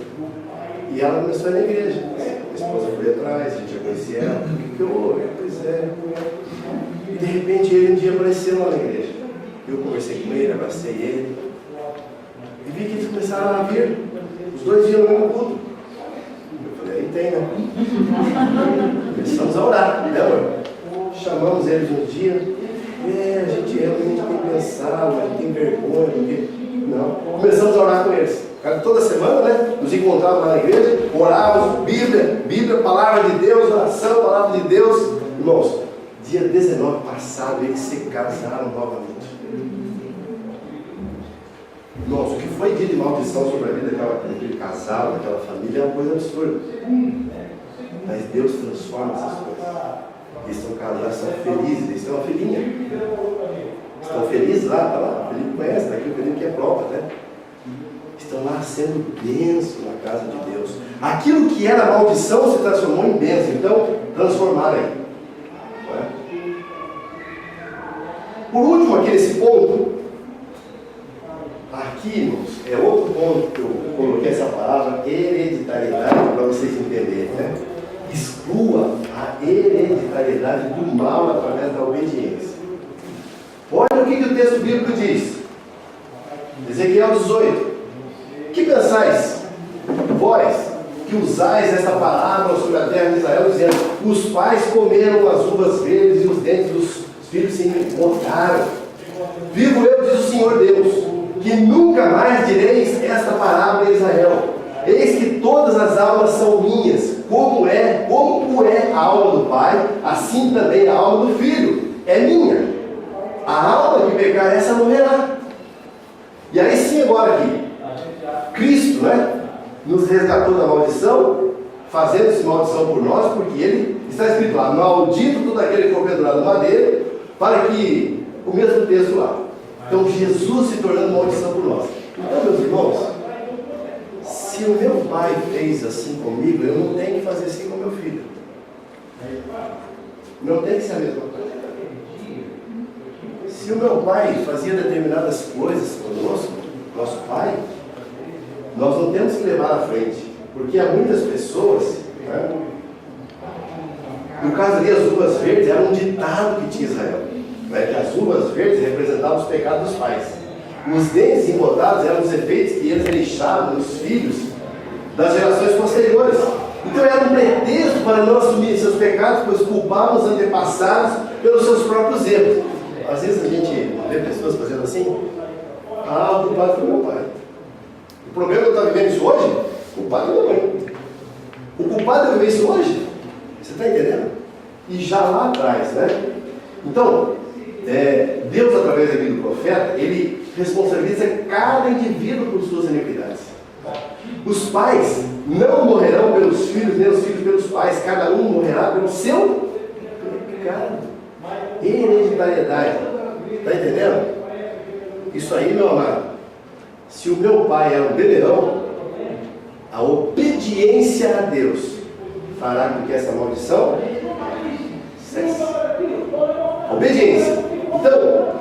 E ela começou a ir na igreja. A esposa foi atrás, a gente já conhecia ela. O que houve? Pois é. E de repente ele um dia apareceu lá na igreja. Eu conversei com ele, abracei ele. E vi que eles começaram a vir. Os dois iam no mesmo culto. Eu falei, aí tem, né? Começamos a orar, né, amor? Chamamos eles um dia. A gente realmente tem pensado, a gente tem vergonha, porque... Não. Começamos a orar com eles. Toda semana, né? Nos encontrávamos lá na igreja, orávamos, Bíblia, palavra de Deus, oração, palavra de Deus. Irmãos, dia 19 passado, eles se casaram novamente. Irmãos, o que foi dia de maldição sobre a vida daquele casal, daquela família, é uma coisa absurda. Mas Deus transforma essas coisas. Eles estão casados, estão felizes, eles têm uma filhinha. Estão felizes lá, tá lá. O Felipe conhece, daqui o Felipe que é prova, né? Estão lá sendo bênção na casa de Deus. Aquilo que era maldição se transformou em bênção. Então, transformaram aí. Não é? Por último, aqui nesse ponto, aqui, irmãos, é outro ponto que eu coloquei essa palavra hereditariedade para vocês entenderem, né? Exclua a hereditariedade do mal através da obediência. Olha o que o texto bíblico diz. Ezequiel 18. Que pensais, vós, que que usais esta parábola sobre a terra de Israel, dizendo: os pais comeram as uvas verdes e os dentes dos filhos se engordaram. Vivo eu, diz o Senhor Deus, que nunca mais direis esta parábola em Israel. Eis que todas as almas são minhas, como é a alma do pai, assim também a alma do filho é minha. A alma que pecar, essa morrerá. E aí sim, agora aqui, Cristo, nos resgatou da maldição, fazendo-se maldição por nós, porque ele está escrito lá: maldito todo aquele que for pendurado no madeiro, para que, o mesmo texto lá. Então Jesus se tornando maldição por nós. Então, meus irmãos, se o meu pai fez assim comigo, eu não tenho que fazer assim com meu filho. Não tem que ser a mesma coisa. Se o meu pai fazia determinadas coisas conosco, nosso pai, nós não temos que levar à frente, porque há muitas pessoas, no caso ali, as uvas verdes era um ditado que tinha Israel, que as uvas verdes representavam os pecados dos pais. Os dentes embotados eram os efeitos que eles deixavam nos filhos das gerações posteriores. Então era um pretexto para não assumir seus pecados, pois culpavam os antepassados pelos seus próprios erros. Às vezes a gente vê pessoas fazendo assim: o culpado foi meu pai. O problema de eu estar vivendo isso hoje, o culpado é minha mãe. O culpado é viver isso hoje. Você está entendendo? E já lá atrás, Então, Deus, através aqui do profeta, ele responsabiliza cada indivíduo por suas iniquidades. Os pais não morrerão pelos filhos, nem os filhos pelos pais. Cada um morrerá pelo seu pecado. Hereditariedade. Está entendendo? Isso aí, meu amado, se o meu pai era um beberão, a obediência a Deus fará com que essa maldição cesse. Obediência. Então,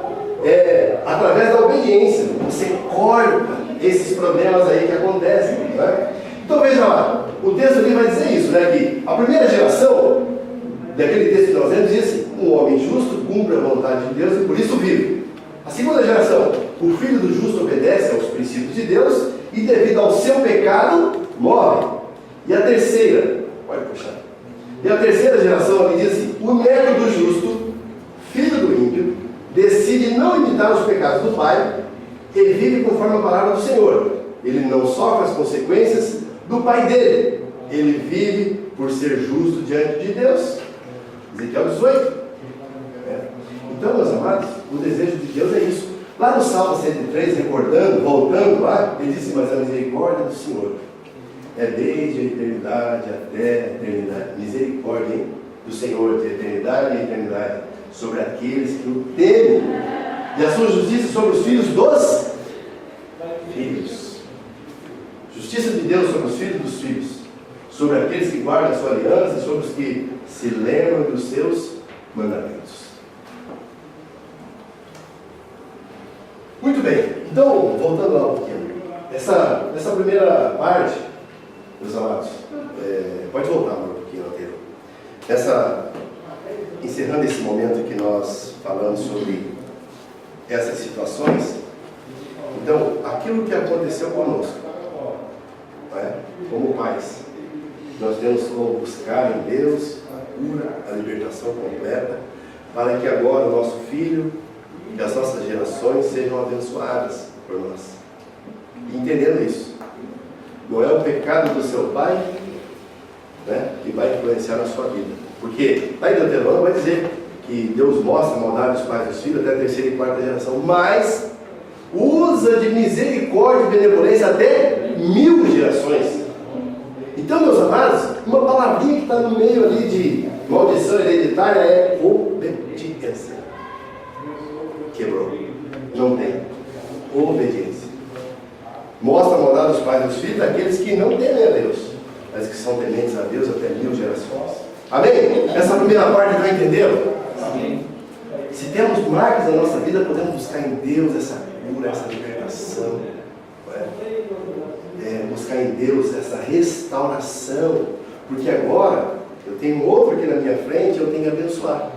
através da obediência, você corta esses problemas aí que acontecem. Então veja lá, o texto ali vai dizer isso, que a primeira geração daquele texto que nós lemos diz assim: um homem justo cumpre a vontade de Deus e por isso vive. A segunda geração: o filho do justo obedece aos princípios de Deus e devido ao seu pecado morre. E a terceira, pode puxar. E a terceira geração ali diz assim: o neto do justo, filho do ímpio, decide não imitar os pecados do pai e vive conforme a palavra do Senhor. Ele não sofre as consequências do pai dele. Ele vive por ser justo diante de Deus. Ezequiel 18. Então, meus amados, o desejo de Deus é isso. Lá no Salmo 103, recordando, voltando lá, ele disse: mas a misericórdia do Senhor é desde a eternidade até a eternidade. Misericórdia, do Senhor de eternidade a eternidade sobre aqueles que o temem, e a sua justiça sobre os filhos dos filhos. Justiça de Deus sobre os filhos dos filhos, sobre aqueles que guardam a sua aliança e sobre os que se lembram dos seus mandamentos. Muito bem, então, voltando lá um pouquinho. Essa primeira parte, meus amados, pode voltar um pouquinho anterior. Encerrando esse momento que nós falamos sobre essas situações, então, aquilo que aconteceu conosco, como pais, nós temos como buscar em Deus a cura, a libertação completa, para que agora o nosso filho e as nossas gerações sejam abençoadas por nós. Entendendo isso, não é o pecado do seu pai que vai influenciar na sua vida, porque lá em Deuteronômio vai dizer que Deus mostra a maldade dos pais e dos filhos até a terceira e quarta geração, mas usa de misericórdia e benevolência até 1000 gerações. Então, meus amados, uma palavrinha que está no meio ali de maldição hereditária é obediência. Quebrou. Não tem. Obediência. Mostra a maldade dos pais e dos filhos daqueles que não temem a Deus, mas que são tementes a Deus até 1000 gerações. Amém? Essa primeira parte está entendendo? Amém. Se temos marcas na nossa vida, podemos buscar em Deus essa cura, essa libertação. Buscar em Deus essa restauração, porque agora eu tenho outro aqui na minha frente, eu tenho que abençoar.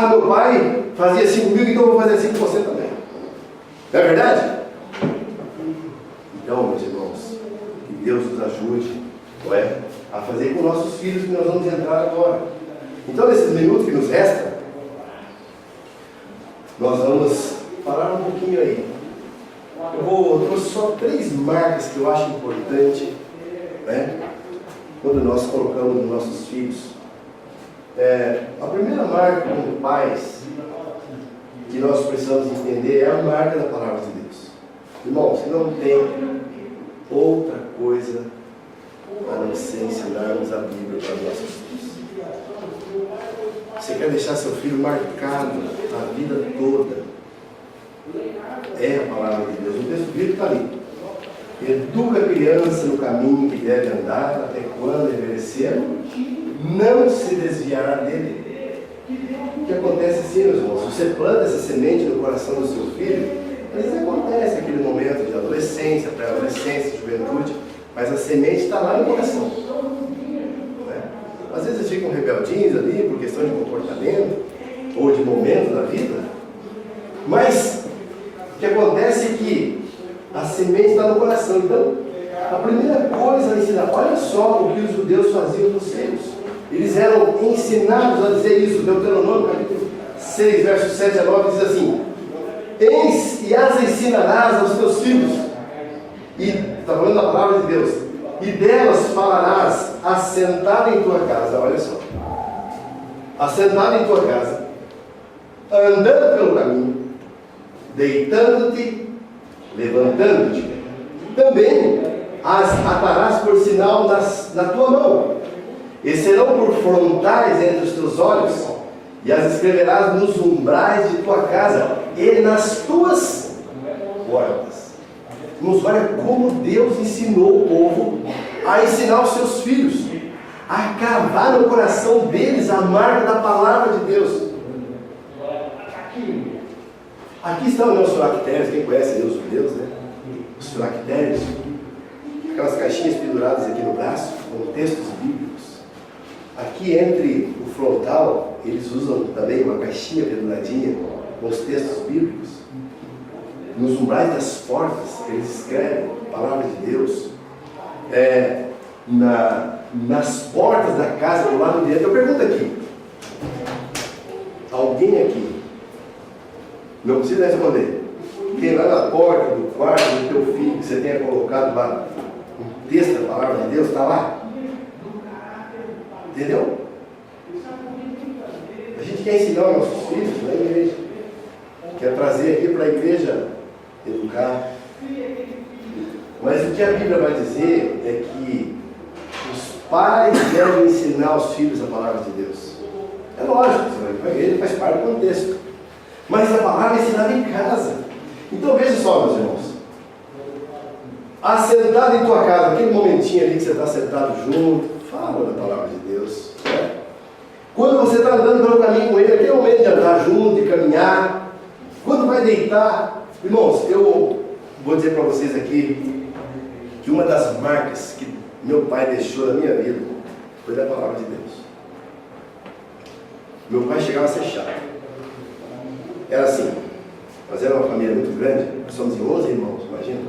Meu pai fazia assim comigo, então eu vou fazer assim com você também. Não é verdade? Então, meus irmãos, que Deus nos ajude, não é? A fazer com nossos filhos, que nós vamos entrar agora. Então, nesses minutos que nos restam, nós vamos parar um pouquinho aí. Eu trouxe só 3 marcas que eu acho importante, né? Quando nós colocamos nos nossos filhos. A primeira marca como pais que nós precisamos entender é a marca da palavra de Deus. Irmãos, não tem outra coisa a não ser ensinarmos a Bíblia para os nossos filhos. Você quer deixar seu filho marcado a vida toda? É a palavra de Deus. O texto bíblico está ali. Educa a criança no caminho que deve andar, até quando envelhecer, não se desviará dele. O que acontece assim, meus irmãos? Você planta essa semente no coração do seu filho, às vezes acontece aquele momento de adolescência, pré-adolescência, juventude, mas a semente está lá no coração. Às vezes eles ficam rebeldinhos ali por questão de comportamento ou de momento da vida, mas o que acontece é que a semente está no coração. Então, a primeira coisa a ensinar, olha só o que os judeus faziam nos seus. Eles eram ensinados a dizer isso. Deuteronômio, capítulo 6, versos 7 a 9, diz assim: e as ensinarás aos teus filhos. E está falando da palavra de Deus. E delas falarás assentado em tua casa. Olha só. Assentado em tua casa, andando pelo caminho, deitando-te, levantando-te. Também as atarás por sinal na tua mão, e serão por frontais entre os teus olhos, e as escreverás nos umbrais de tua casa e nas tuas portas. Irmãos, olha como Deus ensinou o povo a ensinar os seus filhos, a cavar no coração deles a marca da palavra de Deus. Aqui estão os filactérios, quem conhece os judeus, né? Os filactérios, aquelas caixinhas penduradas aqui no braço, com textos bíblicos. Aqui entre o frontal, eles usam também uma caixinha penduradinha com os textos bíblicos. Nos umbrais das portas, eles escrevem a palavra de Deus. Nas portas da casa, do lado direito. Eu pergunto aqui: alguém aqui, não precisa responder, tem lá na porta do quarto do teu filho, que você tenha colocado lá um texto da palavra de Deus, está lá? Entendeu? A gente quer ensinar os nossos filhos na igreja, quer trazer aqui para a igreja educar. Mas o que a Bíblia vai dizer é que os pais devem ensinar os filhos a palavra de Deus. É lógico, você vai para a igreja, faz parte do contexto. Mas a palavra é ensinada em casa. Então veja só, meus irmãos. Assentado em tua casa, aquele momentinho ali que você está sentado junto, fala da palavra de Deus. Né? Quando você está andando pelo caminho com ele, aquele momento de andar junto, de caminhar. Quando vai deitar. Irmãos, eu vou dizer para vocês aqui que uma das marcas que meu pai deixou na minha vida foi da palavra de Deus. Meu pai chegava a ser chato. Era assim, nós éramos uma família muito grande, nós somos em 11 irmãos, imagina.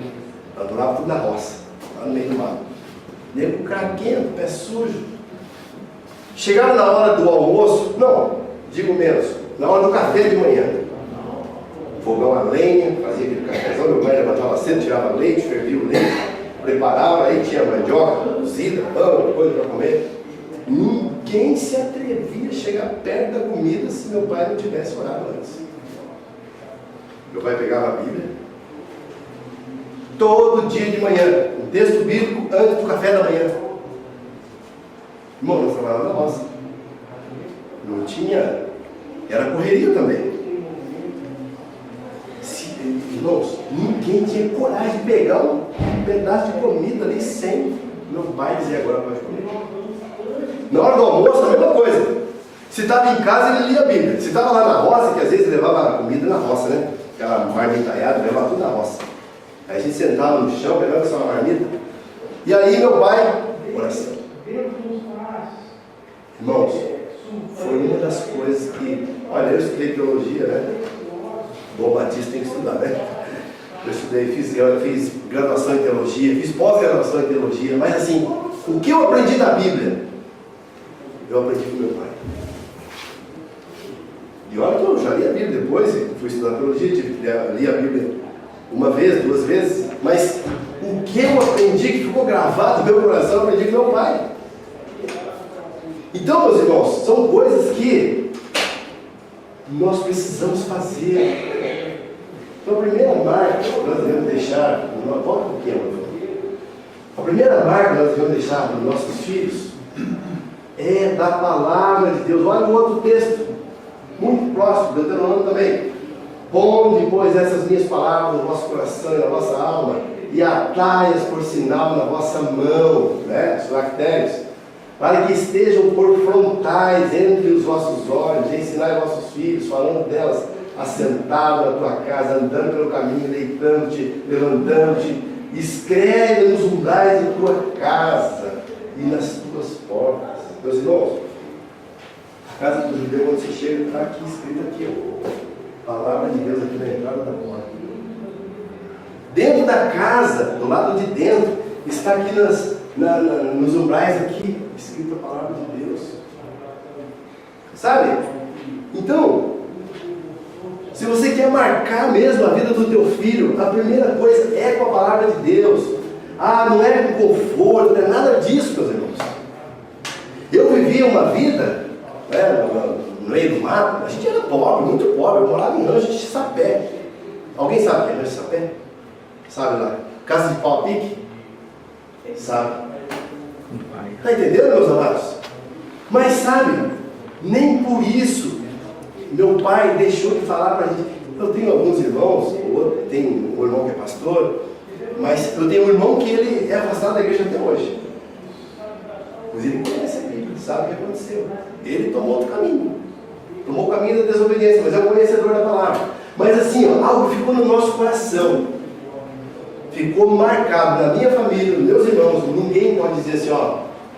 Nós morávamos tudo na roça, lá no meio do mato. Nego craquento, pé sujo. Chegava na hora do almoço, não, digo menos, na hora do café de manhã. Fogão a lenha, fazia aquele cafezão, meu pai levantava cedo, tirava leite, fervia o leite, preparava, aí tinha mandioca, cozida, pão, coisa para comer. Ninguém se atrevia a chegar perto da comida se meu pai não tivesse orado antes. Meu pai pegava a Bíblia, todo dia de manhã, um texto bíblico antes do café da manhã. Irmão, nós trabalhávamos na roça. Não tinha, era correria também. Irmãos, ninguém tinha coragem de pegar um pedaço de comida ali sem meu pai dizer agora pode comer. Na hora do almoço, a mesma coisa. Se estava em casa, ele lia a Bíblia. Se estava lá na roça, que às vezes levava a comida na roça, né? Aquela marmitaiada, levava tudo na roça. Aí a gente sentava no chão, pegava essa marmita. E aí meu pai, oração. Irmãos, foi uma das coisas que, olha, eu estudei teologia, né? Bom batista tem que estudar, né? eu estudei, fiz graduação em teologia, fiz pós-graduação em teologia, mas assim, o que eu aprendi da Bíblia? Eu aprendi com meu pai. E olha que eu já li a Bíblia depois, fui estudar teologia, li a Bíblia uma vez, 2 vezes, mas o que eu aprendi, que ficou gravado no meu coração, eu aprendi com meu pai. Então, meus irmãos, são coisas que nós precisamos fazer. Então, a primeira marca que nós devemos deixar, volta um pouquinho, a primeira marca que nós devemos deixar para os nossos filhos é da palavra de Deus. Olha o outro texto, muito próximo, Deuteronômio também. Ponde, pois, essas minhas palavras no vosso coração e na vossa alma, e atai-as por sinal na vossa mão, né, os lactérios, para que estejam por frontais entre os vossos olhos, e ensinai vossos filhos, falando delas, assentado na tua casa, andando pelo caminho, deitando-te, levantando-te, escreve nos umbrais de tua casa e nas tuas portas. Meus irmãos, a casa do judeu, quando você chega, está aqui escrito aqui, a palavra de Deus aqui na entrada da porta. Dentro da casa, do lado de dentro, está aqui nos umbrais aqui, escrita a palavra de Deus. Sabe? Então, se você quer marcar mesmo a vida do teu filho, a primeira coisa é com a palavra de Deus. Não é com conforto, não é nada disso, meus irmãos. Eu vivia uma vida, né, no meio do mato, a gente era pobre, muito pobre, eu morava em Rancho de Sapé. Alguém sabe o que é Rancho de Sapé? Sabe lá? Casa de pau a pique? Sabe? Está entendendo, meus amados? Mas sabe, nem por isso meu pai deixou de falar para a gente. Eu tenho alguns irmãos, tenho um irmão que é pastor, mas eu tenho um irmão que ele é afastado da igreja até hoje. Mas ele conhece a Bíblia, sabe o que aconteceu. Ele tomou outro caminho. Tomou o caminho da desobediência, mas é um conhecedor da palavra. Mas assim, algo ficou no nosso coração. Ficou marcado na minha família, nos meus irmãos. Ninguém pode dizer assim,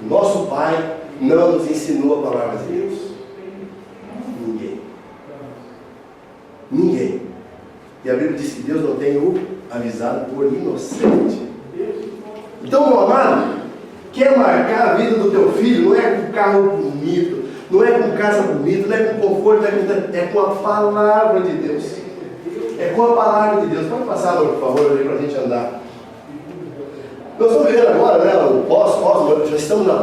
nosso pai não nos ensinou a palavra de Deus. Ninguém. E a Bíblia diz que Deus não tem o avisado por inocente. Então, meu amado, quer marcar a vida do teu filho? Não é com carro bonito, não é com casa bonita, não é com conforto, é com a palavra de Deus. É com a palavra de Deus. Pode passar, por favor, para a gente andar. Nós estamos vivendo agora, né, já estamos na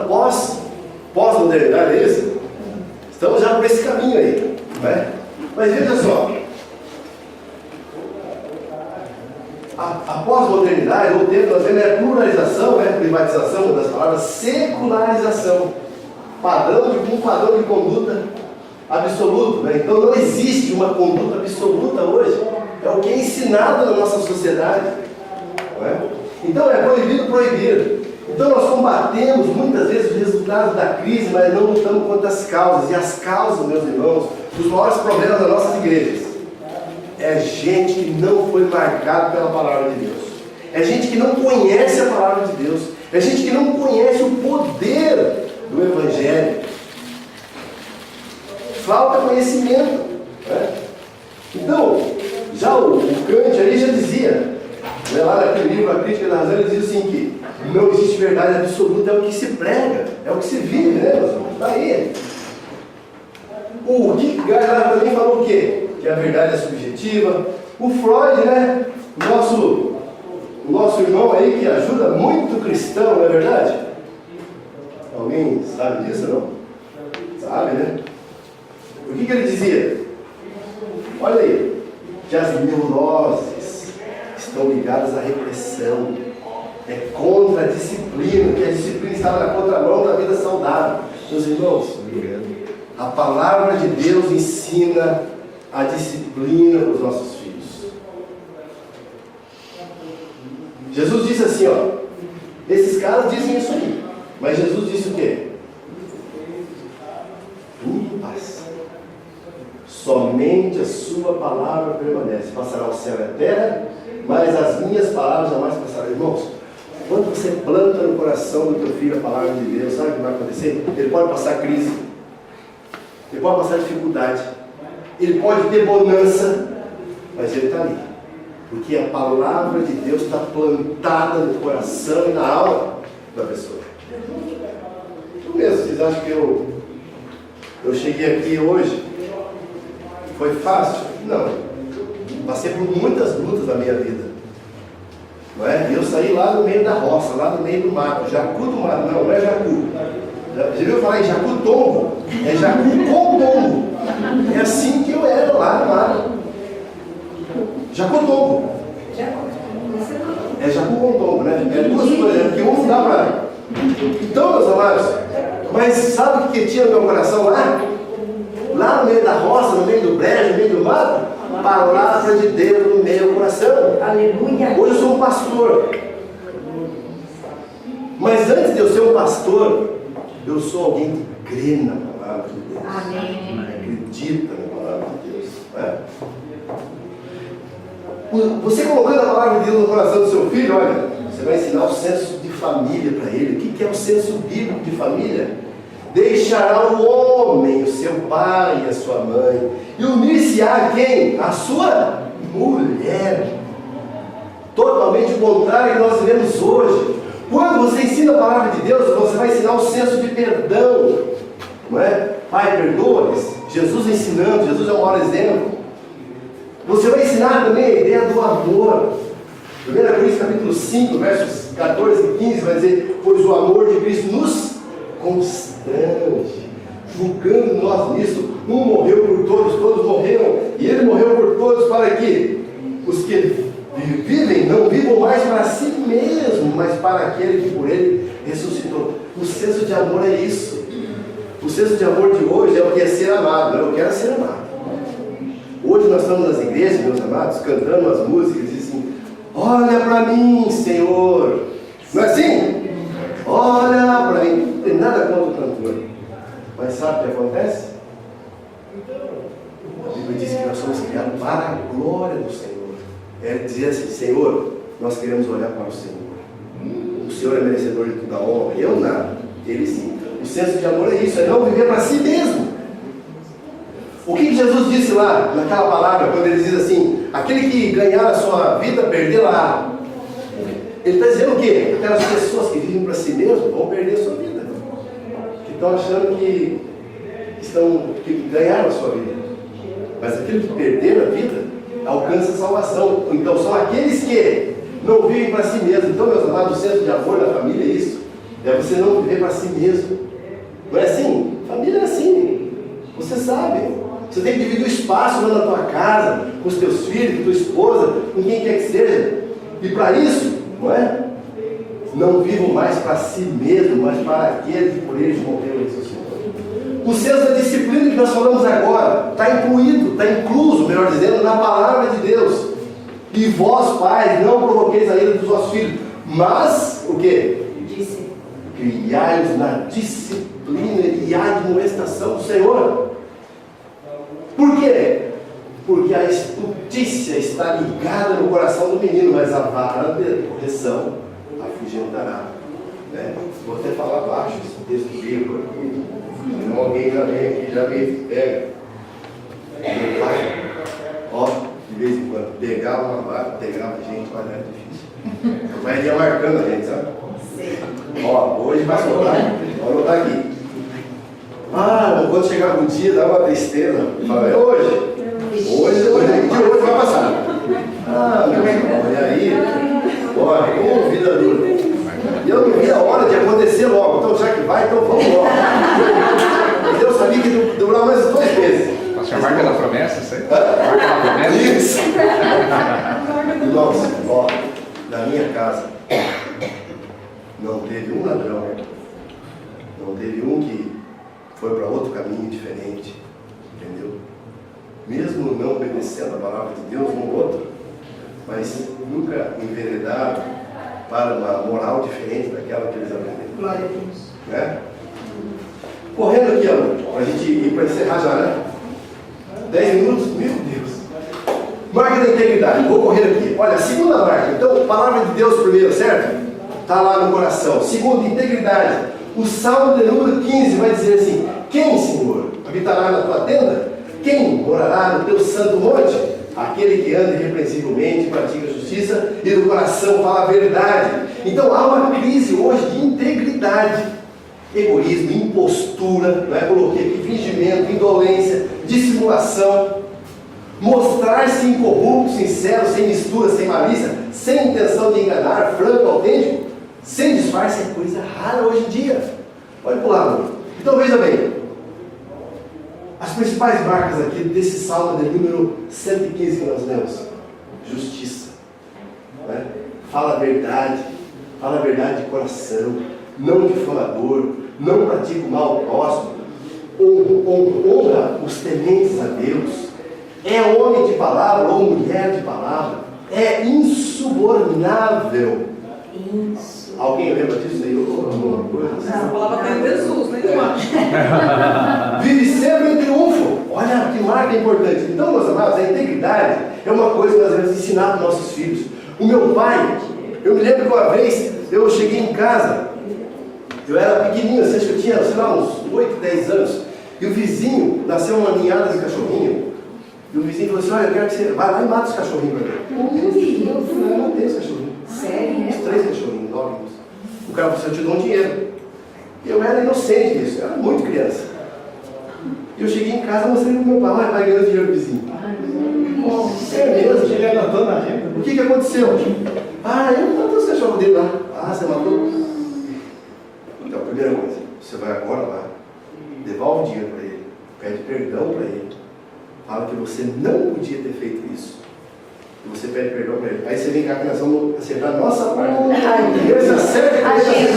pós-modernidade, é isso? Estamos já por esse caminho aí, né? Mas veja só, a pós-modernidade, ou tempo, nós vemos a pluralização, privatização, uma das palavras, secularização, um padrão de conduta absoluto, né? Então não existe uma conduta absoluta hoje, é o que é ensinado na nossa sociedade, não é? Então é proibido proibir. Então nós combatemos muitas vezes os resultados da crise, mas não lutamos contra as causas. E as causas, meus irmãos, os maiores problemas das nossas igrejas é gente que não foi marcado pela palavra de Deus, é gente que não conhece a palavra de Deus, é gente que não conhece o poder do Evangelho. Falta conhecimento, né? Então, já o Kant ali já dizia, né, lá naquele livro A Crítica da Razão, ele diz assim que não existe verdade absoluta, é o que se prega, é o que se vive, né, meus irmãos? Está aí. O Kierkegaard também falou o quê? Que a verdade é subjetiva. O Freud, né? O nosso irmão aí que ajuda muito cristão, não é verdade? Alguém sabe disso, não? Sabe, né? O que ele dizia? Olha aí, que as neuroses estão ligadas à repressão. É contra a disciplina, que a disciplina estava na contramão da vida saudável. Meus irmãos, a palavra de Deus ensina a disciplina para os nossos filhos. Jesus disse assim, esses caras dizem isso aí, mas Jesus disse o quê? Tudo passa. Somente a sua palavra permanece. Passará o céu e a terra, mas as minhas palavras jamais passarão. Irmãos, quando você planta no coração do teu filho a palavra de Deus, sabe o que vai acontecer? Ele pode passar crise, ele pode passar dificuldade, ele pode ter bonança, mas ele está ali. Porque a palavra de Deus está plantada no coração e na alma da pessoa. Tu mesmo, vocês acham que eu cheguei aqui hoje? Foi fácil? Não. Passei por muitas lutas na minha vida. Não é? Eu saí lá no meio da roça, lá no meio do mato. Jacu do mato, não é jacu. Já viu falar em jacu tombo? É jacu com tombo. É assim que eu era lá no mato. Jacu tombo. É jacu com tombo, né? É duas coisas, porque um não dá para. Então, meus amados, mas sabe o que tinha no meu coração lá? Lá no meio da roça, no meio do brejo, no meio do mato? Palavra de Deus no meu coração. Aleluia. Hoje eu sou um pastor. Mas antes de eu ser um pastor, eu sou alguém que crê na palavra de Deus. Amém. Acredita na palavra de Deus. Você colocando a palavra de Deus no coração do seu filho, olha, você vai ensinar o senso de família para ele. O que é o senso bíblico de família? Deixará o homem, o seu pai e a sua mãe, e unir-se-á a quem? A sua mulher. Totalmente o contrário que nós vivemos hoje. Quando você ensina a palavra de Deus, você vai ensinar o senso de perdão. Não é? Pai, perdoa-lhes. Jesus ensinando, Jesus é o maior exemplo. Você vai ensinar também a ideia do amor. 1 Coríntios capítulo 5, versos 14 e 15, vai dizer: pois o amor de Cristo nos constrange, julgando nós nisso. Um morreu por todos, todos morreram, e ele morreu por todos, para que os que vivem não vivam mais para si mesmo, mas para aquele que por ele ressuscitou. O senso de amor é isso. O senso de amor de hoje é o que é ser amado. Eu quero ser amado. Hoje nós estamos nas igrejas, meus amados, cantando as músicas e assim: olha para mim, Senhor. Não é assim? Olha para mim. Não tem nada contra o cantor. Mas sabe o que acontece? A Bíblia diz que nós somos criados para a glória do Senhor. É dizer assim: Senhor, nós queremos olhar para o Senhor. O Senhor é merecedor de toda a honra. Eu nada. Ele sim. O senso de amor é isso, é não viver para si mesmo. O que Jesus disse lá, naquela palavra, quando ele diz assim: aquele que ganhar a sua vida, perdê-la. Ele está dizendo o quê? Aquelas pessoas que vivem para si mesmo vão perder a sua vida. Que estão achando que ganharam a sua vida. Mas aquele que perder a vida, alcança a salvação. Então são aqueles que não vivem para si mesmo. Então, meus amados, o senso de amor na família é isso. É você não viver para si mesmo. Não é assim? Família é assim. Você sabe. Você tem que dividir o espaço lá na tua casa, com os teus filhos, com tua esposa, com quem quer que seja. E para isso, não é? Não vivam mais para si mesmo, mas para aquele que por eles morreu e ressuscitou. O senso da disciplina que nós falamos agora está incluído, está incluso, melhor dizendo, na palavra de Deus. E vós, pais, não provoqueis a ira dos vossos filhos, mas o quê? Criai-os na disciplina e admoestação do Senhor. Por quê? Porque a estutícia está ligada no coração do menino, mas a vara de correção afugentará. Né? Vou até falar baixo esse texto bíblico. Senão alguém já vem aqui, já me pega. Meu pai, ó, de vez em quando, pegava uma vara, pegava a gente, mas era difícil. Meu pai ia marcando a gente, sabe? Ó, hoje vai soltar, vou anotar aqui. Ah, quando chegava um dia, dava uma tristeza. Fala, é hoje. Hoje vai passar. Ah, meu irmão, e aí? Olha, vida dura. E eu não vi a hora de acontecer logo. Então, já que vai, então vamos logo. E Deus sabia que durar mais 2 meses. Você é a marca da promessa, isso aí? Marca da promessa? Isso. Irmãos, ó, na minha casa, não teve um ladrão. Não teve um que foi para outro caminho diferente, entendeu? Mesmo não obedecendo a palavra de Deus um ou outro, mas nunca enveredaram para uma moral diferente daquela que eles aprenderam. Glória a Deus. Né? Correndo aqui, ó, para a gente ir para encerrar já, né? 10 minutos, meu Deus. Marca da integridade, vou correr aqui. Olha, a segunda marca, então, palavra de Deus primeiro, certo? Está lá no coração. Segundo, integridade. O Salmo de número 15 vai dizer assim: quem, Senhor, habitará na tua tenda? Quem morará no teu santo monte? aquele que anda irrepreensivelmente, pratica a justiça e do coração fala a verdade. Então há uma crise hoje de integridade, egoísmo, impostura, não é? Coloquei aqui fingimento, indolência, dissimulação, mostrar-se incorrupto, sincero, sem mistura, sem malícia, sem intenção de enganar, franco, autêntico, sem disfarce, é coisa rara hoje em dia. Olha para o lado. Então veja bem, as principais marcas aqui desse salmo de número 115 que nós lemos: justiça, não é? Fala a verdade de coração, não difamador, não pratica o mal ao próximo, honra os tementes a Deus, é homem de palavra ou mulher de palavra, é insubornável. Alguém lembra disso aí? Alguma coisa? Essa palavra está em Jesus, né? Vive sempre em triunfo. Olha que marca importante. Então, meus amados, a integridade é uma coisa que nós devemos ensinar para os nossos filhos. O meu pai, eu me lembro que uma vez eu cheguei em casa, eu era pequenininho, acho que eu tinha, sei lá, uns 8, 10 anos, e o vizinho nasceu uma ninhada de cachorrinho, e o vizinho falou assim: olha, eu quero que você vai lá e mata os cachorrinhos para mim. Eu matei os cachorrinhos. Sério? Uns 3 cachorrinhos, 9. O cara falou assim: eu te dou um dinheiro. Eu era inocente nisso, eu era muito criança. E eu cheguei em casa, mostrei para o meu pai: olha, pai, ganhou dinheiro do vizinho. Sério mesmo? Ele anotando a renda. O que aconteceu? Ah, eu matei os cachorros dele lá. Ah, você matou? Então, primeira coisa, você vai agora lá, devolve o dinheiro para ele, pede perdão para ele, fala que você não podia ter feito isso. E você pede perdão para ele. Aí você vem cá que nós vamos acertar a nossa parte. Deus acerta com ele.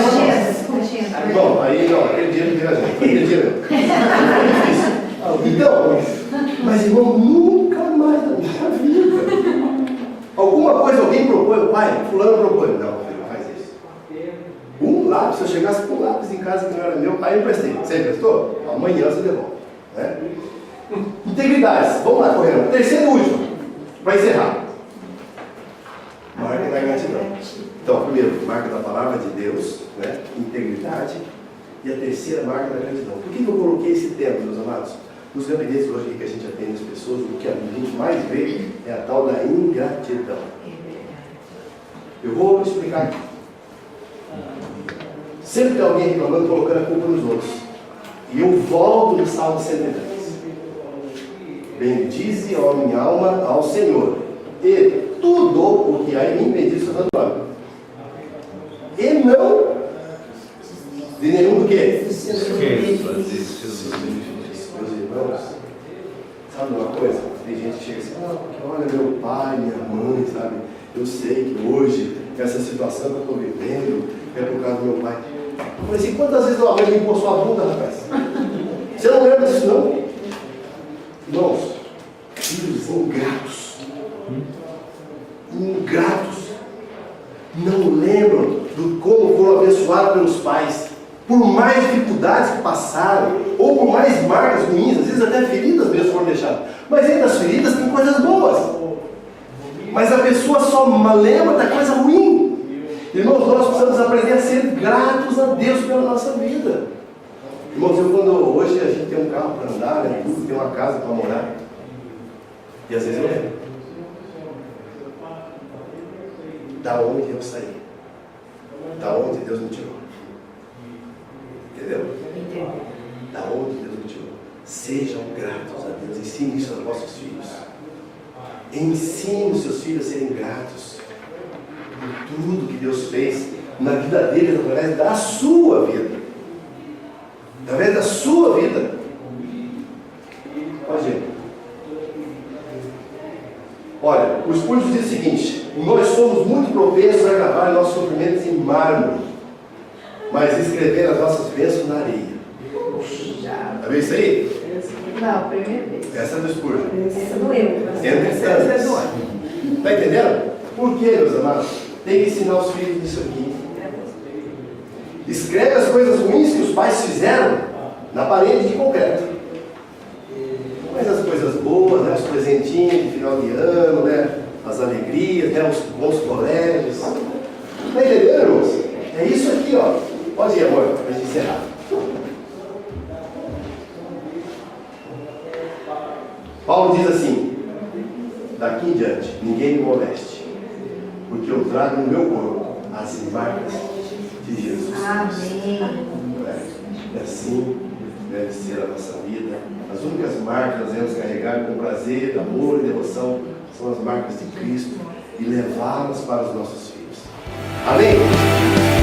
Bom, aí não, aquele dia não veio a gente. Aquele dia não. Então, mas irmão, nunca mais na minha vida. Alguma coisa alguém propõe, o pai, fulano propõe. Não, filho, não faz isso. Um lápis, se eu chegasse com um lápis em casa que não era meu, pai, eu emprestei. Você emprestou? Amanhã você devolve. Né? Integridade. Vamos lá, correndo. Terceiro e último, para encerrar. Marca da gratidão. Então, primeiro, marca da palavra de Deus, né? Integridade. E a terceira marca da gratidão. Por que eu coloquei esse tema, meus amados? Nos gabinetes hoje que a gente atende as pessoas, o que a gente mais vê é a tal da ingratidão. Eu vou explicar aqui. Sempre tem alguém reclamando, colocando a culpa nos outros. E eu volto no Salmo 110. Bendize, ó minha alma, ao Senhor, e tudo o que há em mim bendiz o seu santo nome. E não de nenhum do quê? Meus irmãos, sabe uma coisa? Tem gente que chega assim: ah, porque olha, meu pai, minha mãe, sabe? Eu sei que hoje, essa situação que eu estou vivendo é por causa do meu pai. Eu falei assim: quantas vezes a mãe limpou sua bunda, rapaz? Você não lembra disso, não? Irmãos, filhos ingratos. Ingratos. Não lembram do como foram abençoados pelos pais. Por mais dificuldades que passaram, ou por mais marcas ruins, às vezes até feridas mesmo foram deixadas. Mas entre as feridas tem coisas boas. Mas a pessoa só lembra da coisa ruim. Irmãos, nós precisamos aprender a ser gratos a Deus pela nossa vida. Irmãos, hoje a gente tem um carro para andar, né, tudo, tem uma casa para morar. E às vezes eu lembro. Da onde eu saí? Da onde Deus me tirou? Entendeu? Da onde Deus me tirou? Sejam gratos a Deus. Ensine isso aos vossos filhos. Ensine os seus filhos a serem gratos por tudo que Deus fez na vida deles, através da sua vida. Através da sua vida. Olha, o Spurgeon diz o seguinte: nós somos muito propensos a gravar nossos sofrimentos em mármore, mas escrever as nossas bênçãos na areia. Está vendo isso aí? Não, primeira vez. Essa é do Spurgeon. Essa não eu. Entre tantas. Está entendendo? Por que, meus amados? Tem que ensinar os filhos disso aqui. Escreve as coisas ruins que os pais fizeram na parede de concreto. Mas as coisas boas, né? Os presentinhos de final de ano, né? As alegrias, né? Os bons colégios. Está entendendo, irmãos? É isso aqui, ó. Pode ir, amor, para a gente encerrar. Paulo diz assim: daqui em diante ninguém me moleste, porque eu trago no meu corpo as marcas de Jesus. Amém. E assim deve ser a nossa vida. As únicas marcas que nós devemos carregar com prazer, amor e devoção são as marcas de Cristo e levá-las para os nossos filhos. Amém?